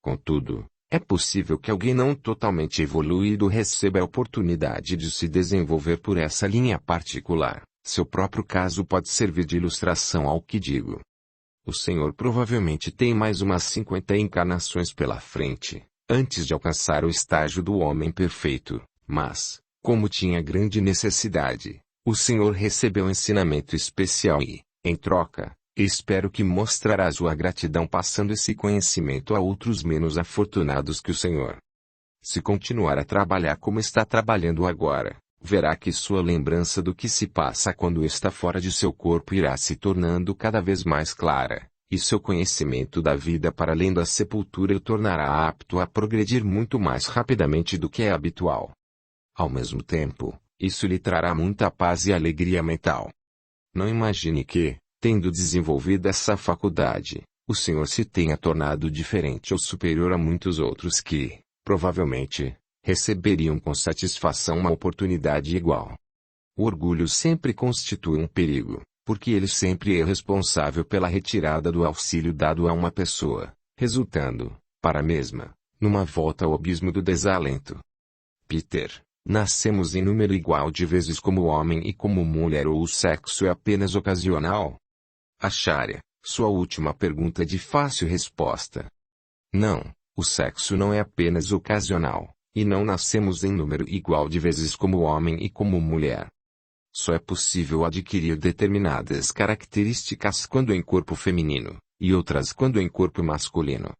Contudo, é possível que alguém não totalmente evoluído receba a oportunidade de se desenvolver por essa linha particular. Seu próprio caso pode servir de ilustração ao que digo. O Senhor provavelmente tem mais umas 50 encarnações pela frente, antes de alcançar o estágio do homem perfeito, mas, como tinha grande necessidade, o Senhor recebeu um ensinamento especial e, em troca, espero que mostrará sua gratidão passando esse conhecimento a outros menos afortunados que o Senhor. Se continuar a trabalhar como está trabalhando agora, verá que sua lembrança do que se passa quando está fora de seu corpo irá se tornando cada vez mais clara, e seu conhecimento da vida para além da sepultura o tornará apto a progredir muito mais rapidamente do que é habitual. Ao mesmo tempo, isso lhe trará muita paz e alegria mental. Não imagine que, tendo desenvolvido essa faculdade, o Senhor se tenha tornado diferente ou superior a muitos outros que, provavelmente, receberiam com satisfação uma oportunidade igual. O orgulho sempre constitui um perigo, porque ele sempre é responsável pela retirada do auxílio dado a uma pessoa, resultando, para a mesma, numa volta ao abismo do desalento. Peter, nascemos em número igual de vezes como homem e como mulher ou o sexo é apenas ocasional? Acharya, sua última pergunta é de fácil resposta. Não, o sexo não é apenas ocasional, e não nascemos em número igual de vezes como homem e como mulher. Só é possível adquirir determinadas características quando em corpo feminino, e outras quando em corpo masculino.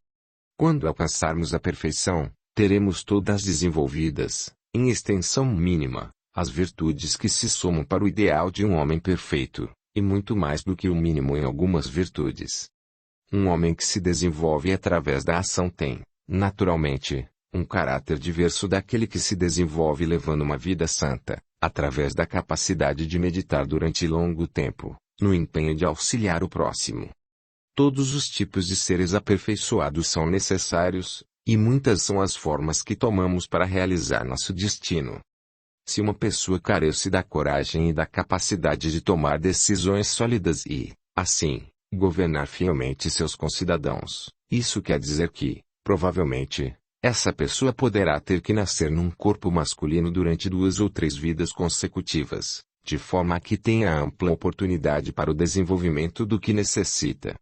Quando alcançarmos a perfeição, teremos todas desenvolvidas, em extensão mínima, as virtudes que se somam para o ideal de um homem perfeito, e muito mais do que o mínimo em algumas virtudes. Um homem que se desenvolve através da ação tem, naturalmente, um caráter diverso daquele que se desenvolve levando uma vida santa, através da capacidade de meditar durante longo tempo, no empenho de auxiliar o próximo. Todos os tipos de seres aperfeiçoados são necessários, e muitas são as formas que tomamos para realizar nosso destino. Se uma pessoa carece da coragem e da capacidade de tomar decisões sólidas e, assim, governar fielmente seus concidadãos, isso quer dizer que, provavelmente, essa pessoa poderá ter que nascer num corpo masculino durante 2 ou 3 vidas consecutivas, de forma que tenha ampla oportunidade para o desenvolvimento do que necessita.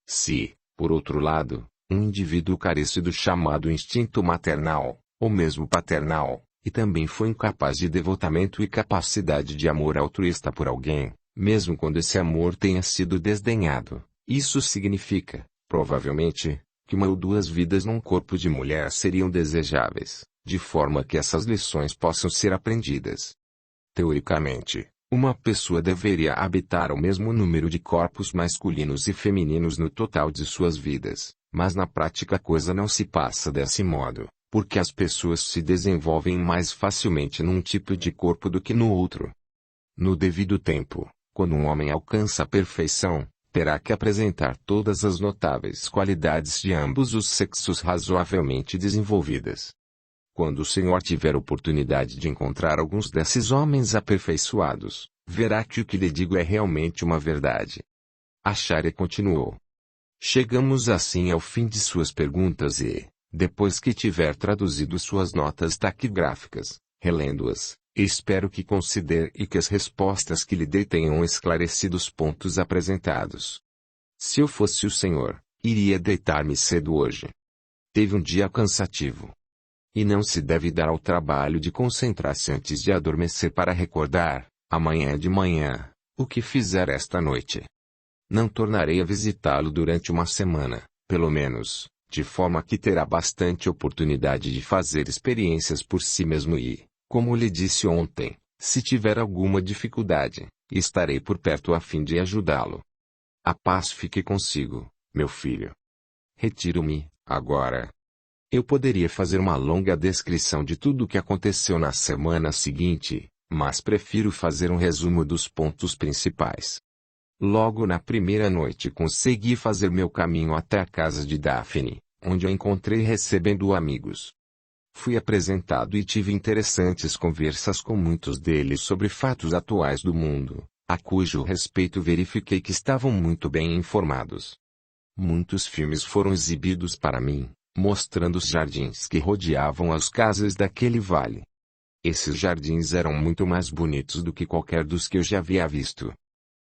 Se, por outro lado, um indivíduo carece do chamado instinto maternal, ou mesmo paternal, e também foi incapaz de devotamento e capacidade de amor altruísta por alguém, mesmo quando esse amor tenha sido desdenhado, isso significa, provavelmente, que 1 ou 2 vidas num corpo de mulher seriam desejáveis, de forma que essas lições possam ser aprendidas. Teoricamente, uma pessoa deveria habitar o mesmo número de corpos masculinos e femininos no total de suas vidas, mas na prática a coisa não se passa desse modo, porque as pessoas se desenvolvem mais facilmente num tipo de corpo do que no outro. No devido tempo, quando um homem alcança a perfeição, terá que apresentar todas as notáveis qualidades de ambos os sexos razoavelmente desenvolvidas. Quando o Senhor tiver oportunidade de encontrar alguns desses homens aperfeiçoados, verá que o que lhe digo é realmente uma verdade. Acharya continuou. Chegamos assim ao fim de suas perguntas e, depois que tiver traduzido suas notas taquigráficas, relendo-as, espero que considere e que as respostas que lhe dei tenham esclarecido os pontos apresentados. Se eu fosse o Senhor, iria deitar-me cedo hoje. Teve um dia cansativo. E não se deve dar ao trabalho de concentrar-se antes de adormecer para recordar, amanhã de manhã, o que fizer esta noite. Não tornarei a visitá-lo durante uma semana, pelo menos, de forma que terá bastante oportunidade de fazer experiências por si mesmo e, como lhe disse ontem, se tiver alguma dificuldade, estarei por perto a fim de ajudá-lo. A paz fique consigo, meu filho. Retiro-me, agora. Eu poderia fazer uma longa descrição de tudo o que aconteceu na semana seguinte, mas prefiro fazer um resumo dos pontos principais. Logo na primeira noite consegui fazer meu caminho até a casa de Daphne, onde a encontrei recebendo amigos. Fui apresentado e tive interessantes conversas com muitos deles sobre fatos atuais do mundo, a cujo respeito verifiquei que estavam muito bem informados. Muitos filmes foram exibidos para mim, mostrando os jardins que rodeavam as casas daquele vale. Esses jardins eram muito mais bonitos do que qualquer dos que eu já havia visto.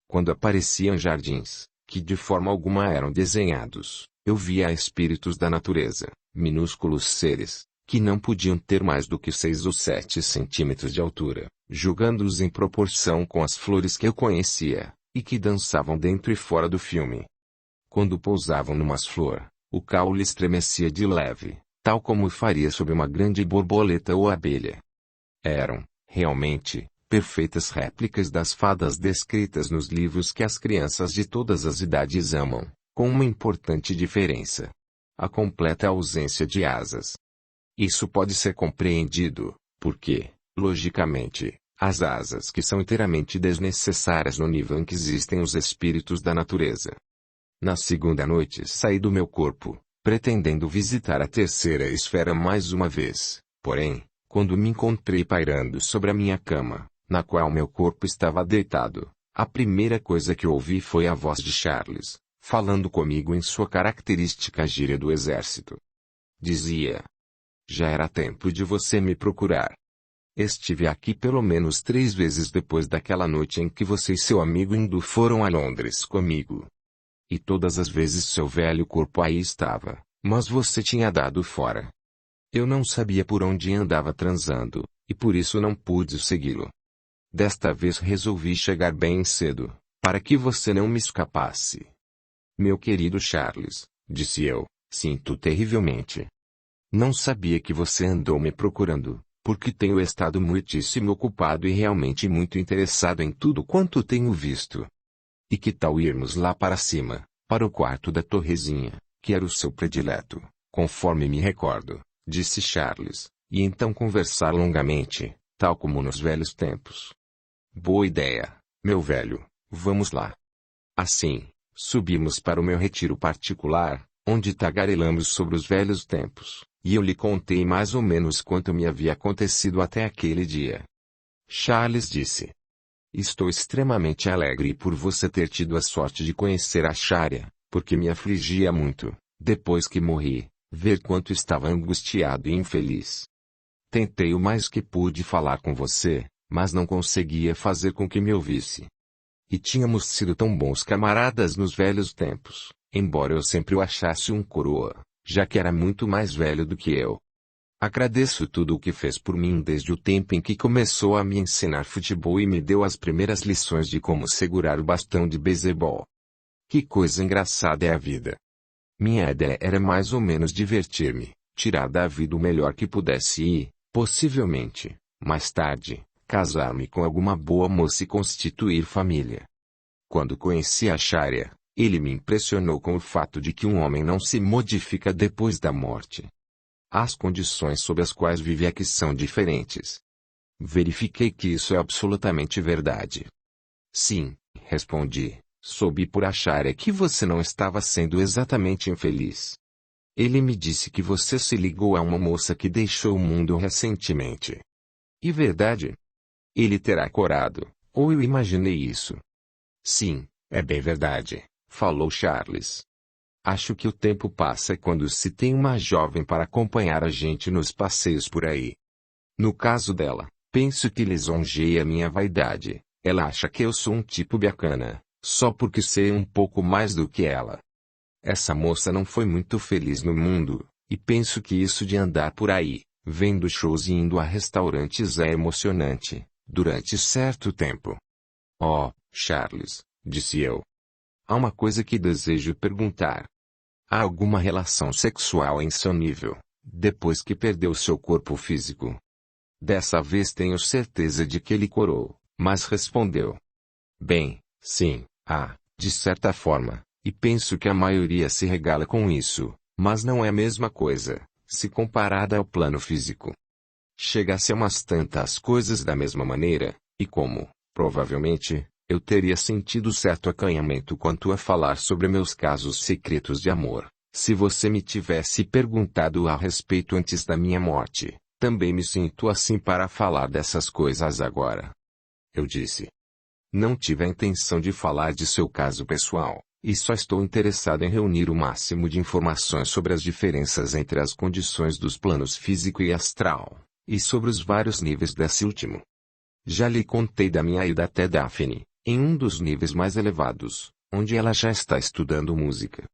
Quando apareciam jardins, que de forma alguma eram desenhados, eu via espíritos da natureza, minúsculos seres, que não podiam ter mais do que 6 ou 7 centímetros de altura, julgando-os em proporção com as flores que eu conhecia, e que dançavam dentro e fora do filme. Quando pousavam numa flor, o caule estremecia de leve, tal como faria sobre uma grande borboleta ou abelha. Eram, realmente, perfeitas réplicas das fadas descritas nos livros que as crianças de todas as idades amam, com uma importante diferença: a completa ausência de asas. Isso pode ser compreendido, porque, logicamente, as asas que são inteiramente desnecessárias no nível em que existem os espíritos da natureza. Na segunda noite saí do meu corpo, pretendendo visitar a terceira esfera mais uma vez, porém, quando me encontrei pairando sobre a minha cama, na qual meu corpo estava deitado, a primeira coisa que ouvi foi a voz de Charles, falando comigo em sua característica gíria do exército. Dizia: já era tempo de você me procurar. Estive aqui pelo menos 3 vezes depois daquela noite em que você e seu amigo hindu foram a Londres comigo. E todas as vezes seu velho corpo aí estava, mas você tinha dado fora. Eu não sabia por onde andava transando, e por isso não pude segui-lo. Desta vez resolvi chegar bem cedo, para que você não me escapasse. Meu querido Charles, disse eu, sinto terrivelmente. Não sabia que você andou me procurando, porque tenho estado muitíssimo ocupado e realmente muito interessado em tudo quanto tenho visto. E que tal irmos lá para cima, para o quarto da Torrezinha, que era o seu predileto, conforme me recordo, disse Charles, e então conversar longamente, tal como nos velhos tempos. Boa ideia, meu velho, vamos lá. Assim, subimos para o meu retiro particular, onde tagarelamos sobre os velhos tempos, e eu lhe contei mais ou menos quanto me havia acontecido até aquele dia. Charles disse: estou extremamente alegre por você ter tido a sorte de conhecer a Acharya, porque me afligia muito, depois que morri, ver quanto estava angustiado e infeliz. Tentei o mais que pude falar com você, mas não conseguia fazer com que me ouvisse. E tínhamos sido tão bons camaradas nos velhos tempos, embora eu sempre o achasse um coroa, já que era muito mais velho do que eu. Agradeço tudo o que fez por mim desde o tempo em que começou a me ensinar futebol e me deu as primeiras lições de como segurar o bastão de beisebol. Que coisa engraçada é a vida. Minha ideia era mais ou menos divertir-me, tirar da vida o melhor que pudesse e, possivelmente, mais tarde, casar-me com alguma boa moça e constituir família. Quando conheci a Acharya, ele me impressionou com o fato de que um homem não se modifica depois da morte. As condições sob as quais vive aqui são diferentes. Verifiquei que isso é absolutamente verdade. Sim, respondi, soube por achar é que você não estava sendo exatamente infeliz. Ele me disse que você se ligou a uma moça que deixou o mundo recentemente. E verdade? Ele terá corado, ou eu imaginei isso? Sim, é bem verdade, falou Charles. Acho que o tempo passa quando se tem uma jovem para acompanhar a gente nos passeios por aí. No caso dela, penso que lisonjeia minha vaidade. Ela acha que eu sou um tipo bacana, só porque sei um pouco mais do que ela. Essa moça não foi muito feliz no mundo, e penso que isso de andar por aí, vendo shows e indo a restaurantes é emocionante, durante certo tempo. Oh, Charles, disse eu. Há uma coisa que desejo perguntar. Há alguma relação sexual em seu nível, depois que perdeu seu corpo físico? Dessa vez tenho certeza de que ele corou, mas respondeu. Bem, sim, de certa forma, e penso que a maioria se regala com isso, mas não é a mesma coisa, se comparada ao plano físico. Chega-se a umas tantas coisas da mesma maneira, e como, provavelmente, eu teria sentido certo acanhamento quanto a falar sobre meus casos secretos de amor, se você me tivesse perguntado a respeito antes da minha morte, também me sinto assim para falar dessas coisas agora. Eu disse. Não tive a intenção de falar de seu caso pessoal, e só estou interessado em reunir o máximo de informações sobre as diferenças entre as condições dos planos físico e astral, e sobre os vários níveis desse último. Já lhe contei da minha ida até Daphne, em um dos níveis mais elevados, onde ela já está estudando música.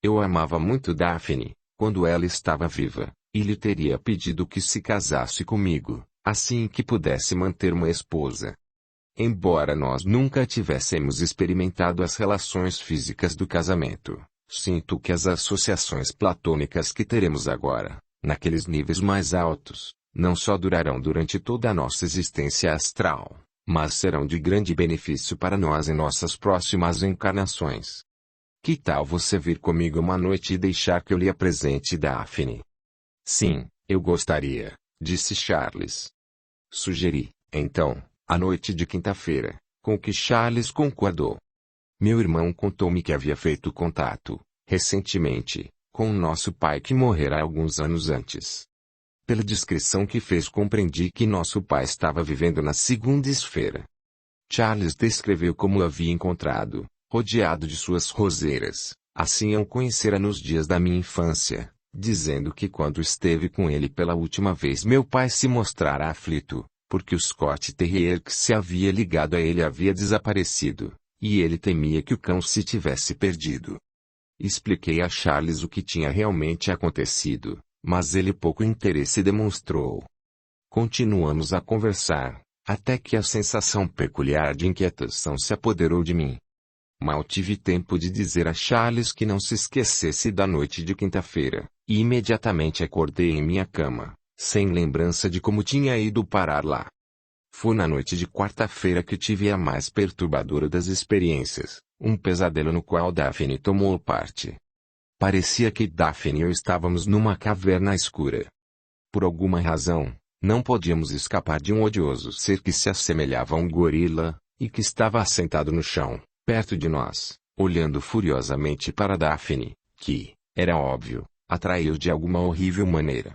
Eu amava muito Daphne, quando ela estava viva, e lhe teria pedido que se casasse comigo, assim que pudesse manter uma esposa. Embora nós nunca tivéssemos experimentado as relações físicas do casamento, sinto que as associações platônicas que teremos agora, naqueles níveis mais altos, não só durarão durante toda a nossa existência astral, mas serão de grande benefício para nós em nossas próximas encarnações. Que tal você vir comigo uma noite e deixar que eu lhe apresente Daphne? Sim, eu gostaria, disse Charles. Sugeri, então, a noite de quinta-feira, com que Charles concordou. Meu irmão contou-me que havia feito contato, recentemente, com nosso pai que morrera alguns anos antes. Pela descrição que fez compreendi que nosso pai estava vivendo na segunda esfera. Charles descreveu como o havia encontrado, rodeado de suas roseiras, assim eu o conhecera nos dias da minha infância, dizendo que quando esteve com ele pela última vez meu pai se mostrara aflito, porque o Scott Terrier que se havia ligado a ele havia desaparecido, e ele temia que o cão se tivesse perdido. Expliquei a Charles o que tinha realmente acontecido, mas ele pouco interesse demonstrou. Continuamos a conversar, até que a sensação peculiar de inquietação se apoderou de mim. Mal tive tempo de dizer a Charles que não se esquecesse da noite de quinta-feira, e imediatamente acordei em minha cama, sem lembrança de como tinha ido parar lá. Foi na noite de quarta-feira que tive a mais perturbadora das experiências, um pesadelo no qual Daphne tomou parte. Parecia que Daphne e eu estávamos numa caverna escura. Por alguma razão, não podíamos escapar de um odioso ser que se assemelhava a um gorila, e que estava assentado no chão, perto de nós, olhando furiosamente para Daphne, que, era óbvio, atraiu de alguma horrível maneira.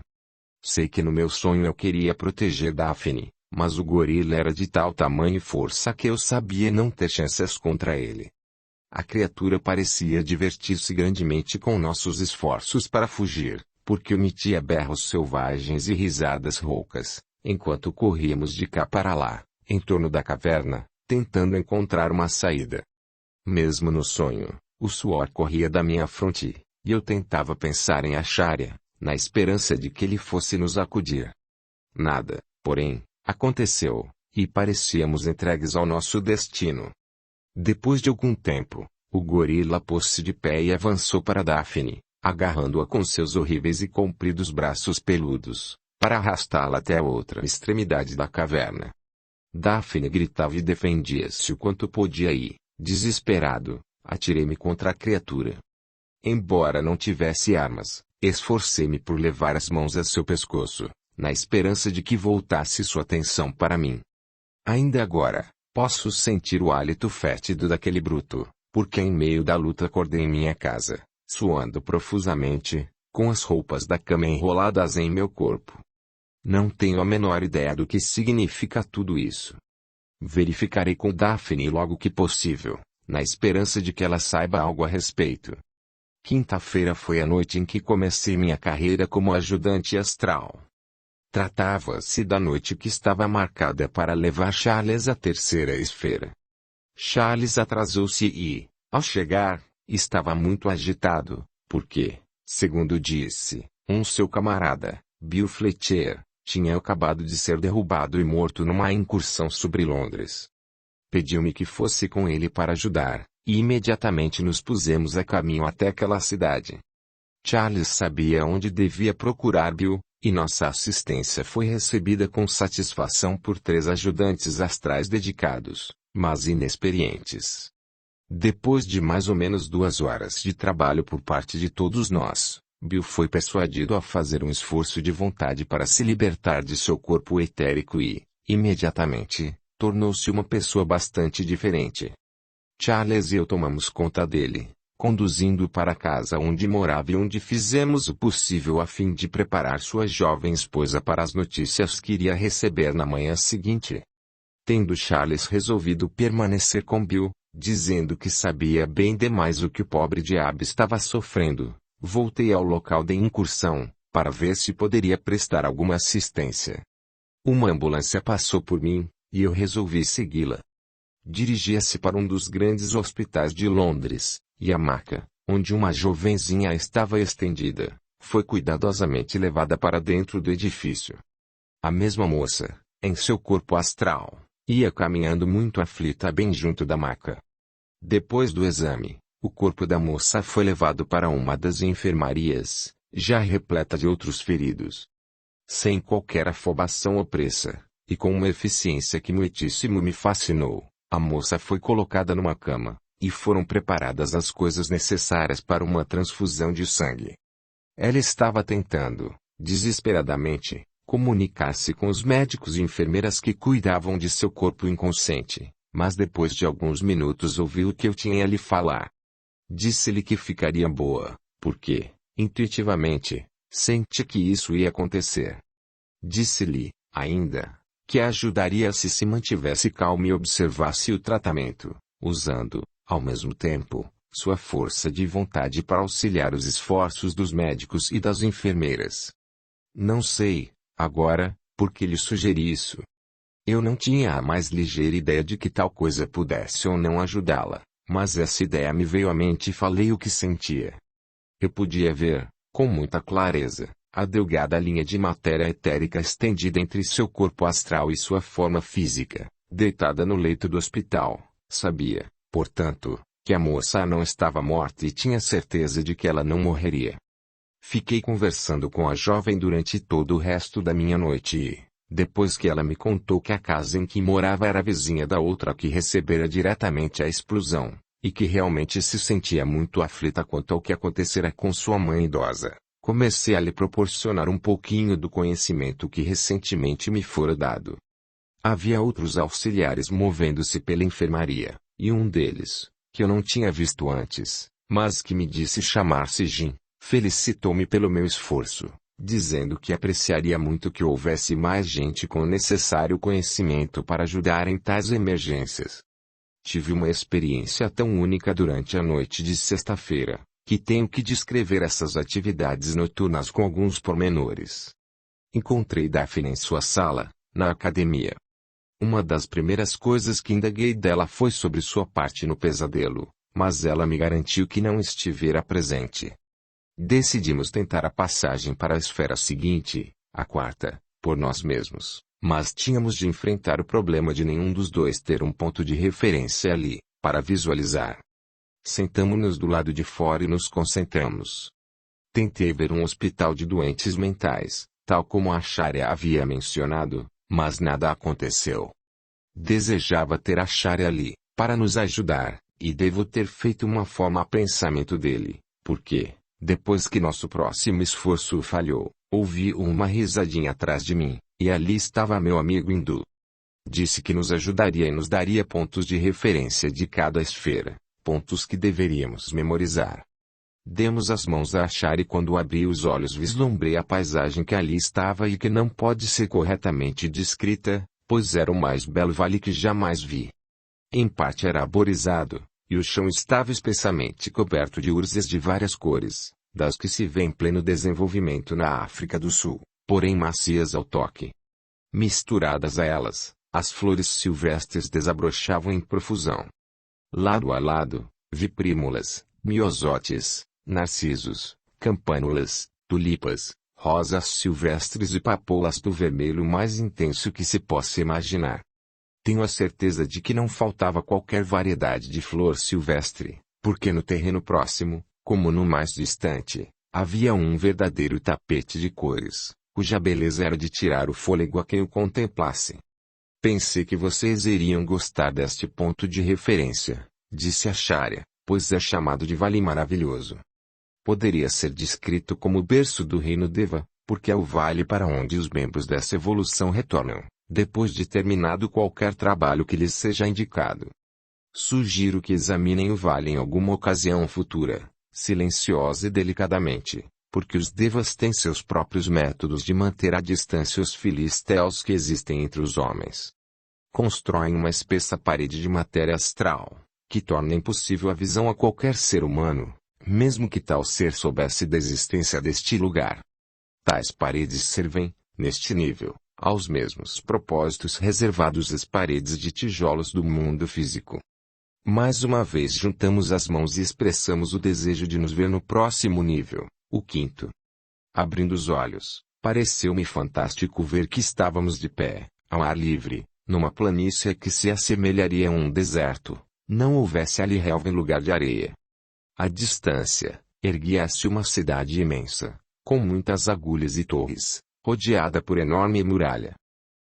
Sei que no meu sonho eu queria proteger Daphne, mas o gorila era de tal tamanho e força que eu sabia não ter chances contra ele. A criatura parecia divertir-se grandemente com nossos esforços para fugir, porque emitia berros selvagens e risadas roucas, enquanto corríamos de cá para lá, em torno da caverna, tentando encontrar uma saída. Mesmo no sonho, o suor corria da minha fronte, e eu tentava pensar em Acharya, na esperança de que ele fosse nos acudir. Nada, porém, aconteceu, e parecíamos entregues ao nosso destino. Depois de algum tempo, o gorila pôs-se de pé e avançou para Daphne, agarrando-a com seus horríveis e compridos braços peludos, para arrastá-la até a outra extremidade da caverna. Daphne gritava e defendia-se o quanto podia e, desesperado, atirei-me contra a criatura. Embora não tivesse armas, esforcei-me por levar as mãos a seu pescoço, na esperança de que voltasse sua atenção para mim. Ainda agora, posso sentir o hálito fétido daquele bruto, porque em meio da luta acordei em minha casa, suando profusamente, com as roupas da cama enroladas em meu corpo. Não tenho a menor ideia do que significa tudo isso. Verificarei com Daphne logo que possível, na esperança de que ela saiba algo a respeito. Quinta-feira foi a noite em que comecei minha carreira como ajudante astral. Tratava-se da noite que estava marcada para levar Charles à terceira esfera. Charles atrasou-se e, ao chegar, estava muito agitado, porque, segundo disse, seu camarada, Bill Fletcher, tinha acabado de ser derrubado e morto numa incursão sobre Londres. Pediu-me que fosse com ele para ajudar, e imediatamente nos pusemos a caminho até aquela cidade. Charles sabia onde devia procurar Bill, e nossa assistência foi recebida com satisfação por 3 ajudantes astrais dedicados, mas inexperientes. Depois de mais ou menos 2 horas de trabalho por parte de todos nós, Bill foi persuadido a fazer um esforço de vontade para se libertar de seu corpo etérico e, imediatamente, tornou-se uma pessoa bastante diferente. Charles e eu tomamos conta dele, conduzindo-o para a casa onde morava e onde fizemos o possível a fim de preparar sua jovem esposa para as notícias que iria receber na manhã seguinte. Tendo Charles resolvido permanecer com Bill, dizendo que sabia bem demais o que o pobre diabo estava sofrendo, voltei ao local da incursão, para ver se poderia prestar alguma assistência. Uma ambulância passou por mim, e eu resolvi segui-la. Dirigia-se para um dos grandes hospitais de Londres, e a maca, onde uma jovenzinha estava estendida, foi cuidadosamente levada para dentro do edifício. A mesma moça, em seu corpo astral, ia caminhando muito aflita bem junto da maca. Depois do exame, o corpo da moça foi levado para uma das enfermarias, já repleta de outros feridos. Sem qualquer afobação ou pressa, e com uma eficiência que muitíssimo me fascinou, a moça foi colocada numa cama, e foram preparadas as coisas necessárias para uma transfusão de sangue. Ela estava tentando, desesperadamente, comunicar-se com os médicos e enfermeiras que cuidavam de seu corpo inconsciente, mas depois de alguns minutos ouviu o que eu tinha a lhe falar. Disse-lhe que ficaria boa, porque, intuitivamente, senti que isso ia acontecer. Disse-lhe, ainda, que a ajudaria se mantivesse calma e observasse o tratamento, usando, ao mesmo tempo, sua força de vontade para auxiliar os esforços dos médicos e das enfermeiras. Não sei, agora, por que lhe sugeri isso. Eu não tinha a mais ligeira ideia de que tal coisa pudesse ou não ajudá-la, mas essa ideia me veio à mente e falei o que sentia. Eu podia ver, com muita clareza, a delgada linha de matéria etérica estendida entre seu corpo astral e sua forma física, deitada no leito do hospital. Sabia, portanto, que a moça não estava morta e tinha certeza de que ela não morreria. Fiquei conversando com a jovem durante todo o resto da minha noite e, depois que ela me contou que a casa em que morava era vizinha da outra que recebera diretamente a explosão, e que realmente se sentia muito aflita quanto ao que acontecera com sua mãe idosa, comecei a lhe proporcionar um pouquinho do conhecimento que recentemente me fora dado. Havia outros auxiliares movendo-se pela enfermaria, e um deles, que eu não tinha visto antes, mas que me disse chamar-se Jim, felicitou-me pelo meu esforço, dizendo que apreciaria muito que houvesse mais gente com o necessário conhecimento para ajudar em tais emergências. Tive uma experiência tão única durante a noite de sexta-feira, que tenho que descrever essas atividades noturnas com alguns pormenores. Encontrei Daphne em sua sala, na academia. Uma das primeiras coisas que indaguei dela foi sobre sua parte no pesadelo, mas ela me garantiu que não estivera presente. Decidimos tentar a passagem para a esfera seguinte, a quarta, por nós mesmos, mas tínhamos de enfrentar o problema de nenhum dos dois ter um ponto de referência ali, para visualizar. Sentamo-nos do lado de fora e nos concentramos. Tentei ver um hospital de doentes mentais, tal como a Sharia havia mencionado, mas nada aconteceu. Desejava ter a Sharia ali, para nos ajudar, e devo ter feito uma forma a pensamento dele, porque, depois que nosso próximo esforço falhou, Ouvi uma risadinha atrás de mim, e ali estava meu amigo hindu. Disse que nos ajudaria e nos daria pontos de referência de cada esfera, pontos que deveríamos memorizar. Demos as mãos a Acharya e quando abri os olhos vislumbrei a paisagem que ali estava e que não pode ser corretamente descrita, pois era o mais belo vale que jamais vi. Em parte era arborizado, e o chão estava espessamente coberto de úrzes de várias cores, das que se vê em pleno desenvolvimento na África do Sul, porém macias ao toque. Misturadas a elas, as flores silvestres desabrochavam em profusão. Lado a lado, vi prímulas, miosótis, narcisos, campânulas, tulipas, rosas silvestres e papoulas do vermelho mais intenso que se possa imaginar. Tenho a certeza de que não faltava qualquer variedade de flor silvestre, porque no terreno próximo, como no mais distante, havia um verdadeiro tapete de cores, cuja beleza era de tirar o fôlego a quem o contemplasse. Pensei que vocês iriam gostar deste ponto de referência, disse Acharya, pois é chamado de Vale Maravilhoso. Poderia ser descrito como o berço do reino Deva, porque é o vale para onde os membros dessa evolução retornam, depois de terminado qualquer trabalho que lhes seja indicado. Sugiro que examinem o vale em alguma ocasião futura, silenciosa e delicadamente, porque os Devas têm seus próprios métodos de manter à distância os filisteus que existem entre os homens. Constroem uma espessa parede de matéria astral, que torna impossível a visão a qualquer ser humano, mesmo que tal ser soubesse da existência deste lugar. Tais paredes servem, neste nível, aos mesmos propósitos reservados às paredes de tijolos do mundo físico. Mais uma vez juntamos as mãos e expressamos o desejo de nos ver no próximo nível, o quinto. Abrindo os olhos, pareceu-me fantástico ver que estávamos de pé, ao ar livre, numa planície que se assemelharia a um deserto, não houvesse ali relva em lugar de areia. À distância, erguia-se uma cidade imensa, com muitas agulhas e torres, rodeada por enorme muralha.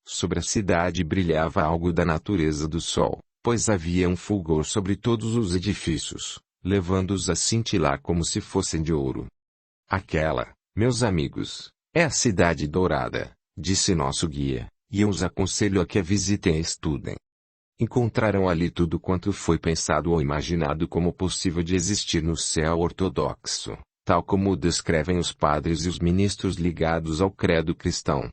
Sobre a cidade brilhava algo da natureza do sol, pois havia um fulgor sobre todos os edifícios, levando-os a cintilar como se fossem de ouro. Aquela, meus amigos, é a Cidade Dourada, disse nosso guia, e eu os aconselho a que a visitem e estudem. Encontrarão ali tudo quanto foi pensado ou imaginado como possível de existir no céu ortodoxo, tal como o descrevem os padres e os ministros ligados ao credo cristão.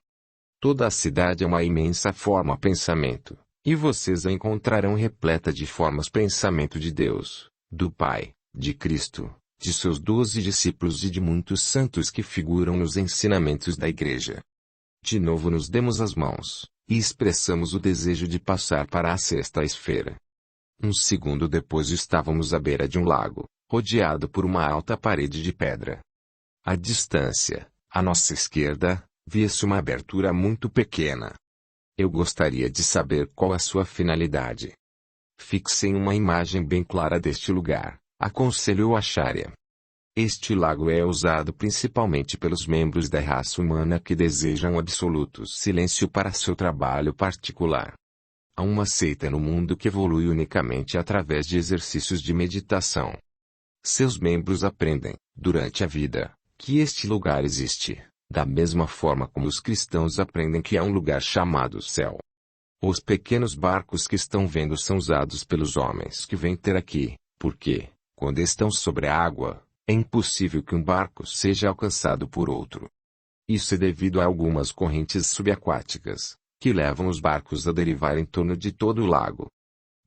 Toda a cidade é uma imensa forma-pensamento, e vocês a encontrarão repleta de formas pensamento de Deus, do Pai, de Cristo, de seus 12 discípulos e de muitos santos que figuram nos ensinamentos da Igreja. De novo nos demos as mãos, e expressamos o desejo de passar para a sexta esfera. Um segundo depois estávamos à beira de um lago, rodeado por uma alta parede de pedra. À distância, à nossa esquerda, via-se uma abertura muito pequena. Eu gostaria de saber qual a sua finalidade. Fixem uma imagem bem clara deste lugar, aconselhou Acharya. Este lago é usado principalmente pelos membros da raça humana que desejam absoluto silêncio para seu trabalho particular. Há uma seita no mundo que evolui unicamente através de exercícios de meditação. Seus membros aprendem, durante a vida, que este lugar existe, da mesma forma como os cristãos aprendem que há um lugar chamado céu. Os pequenos barcos que estão vendo são usados pelos homens que vêm ter aqui, porque, quando estão sobre a água, é impossível que um barco seja alcançado por outro. Isso é devido a algumas correntes subaquáticas, que levam os barcos a derivar em torno de todo o lago.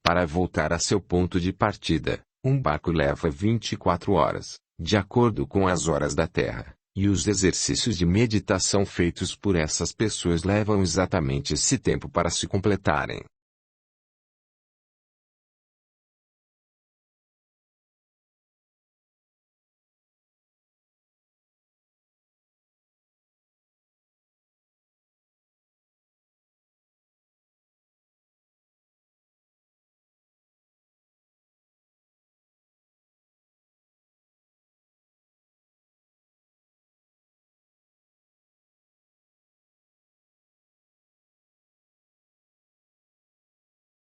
Para voltar a seu ponto de partida, um barco leva 24 horas, de acordo com as horas da Terra, e os exercícios de meditação feitos por essas pessoas levam exatamente esse tempo para se completarem.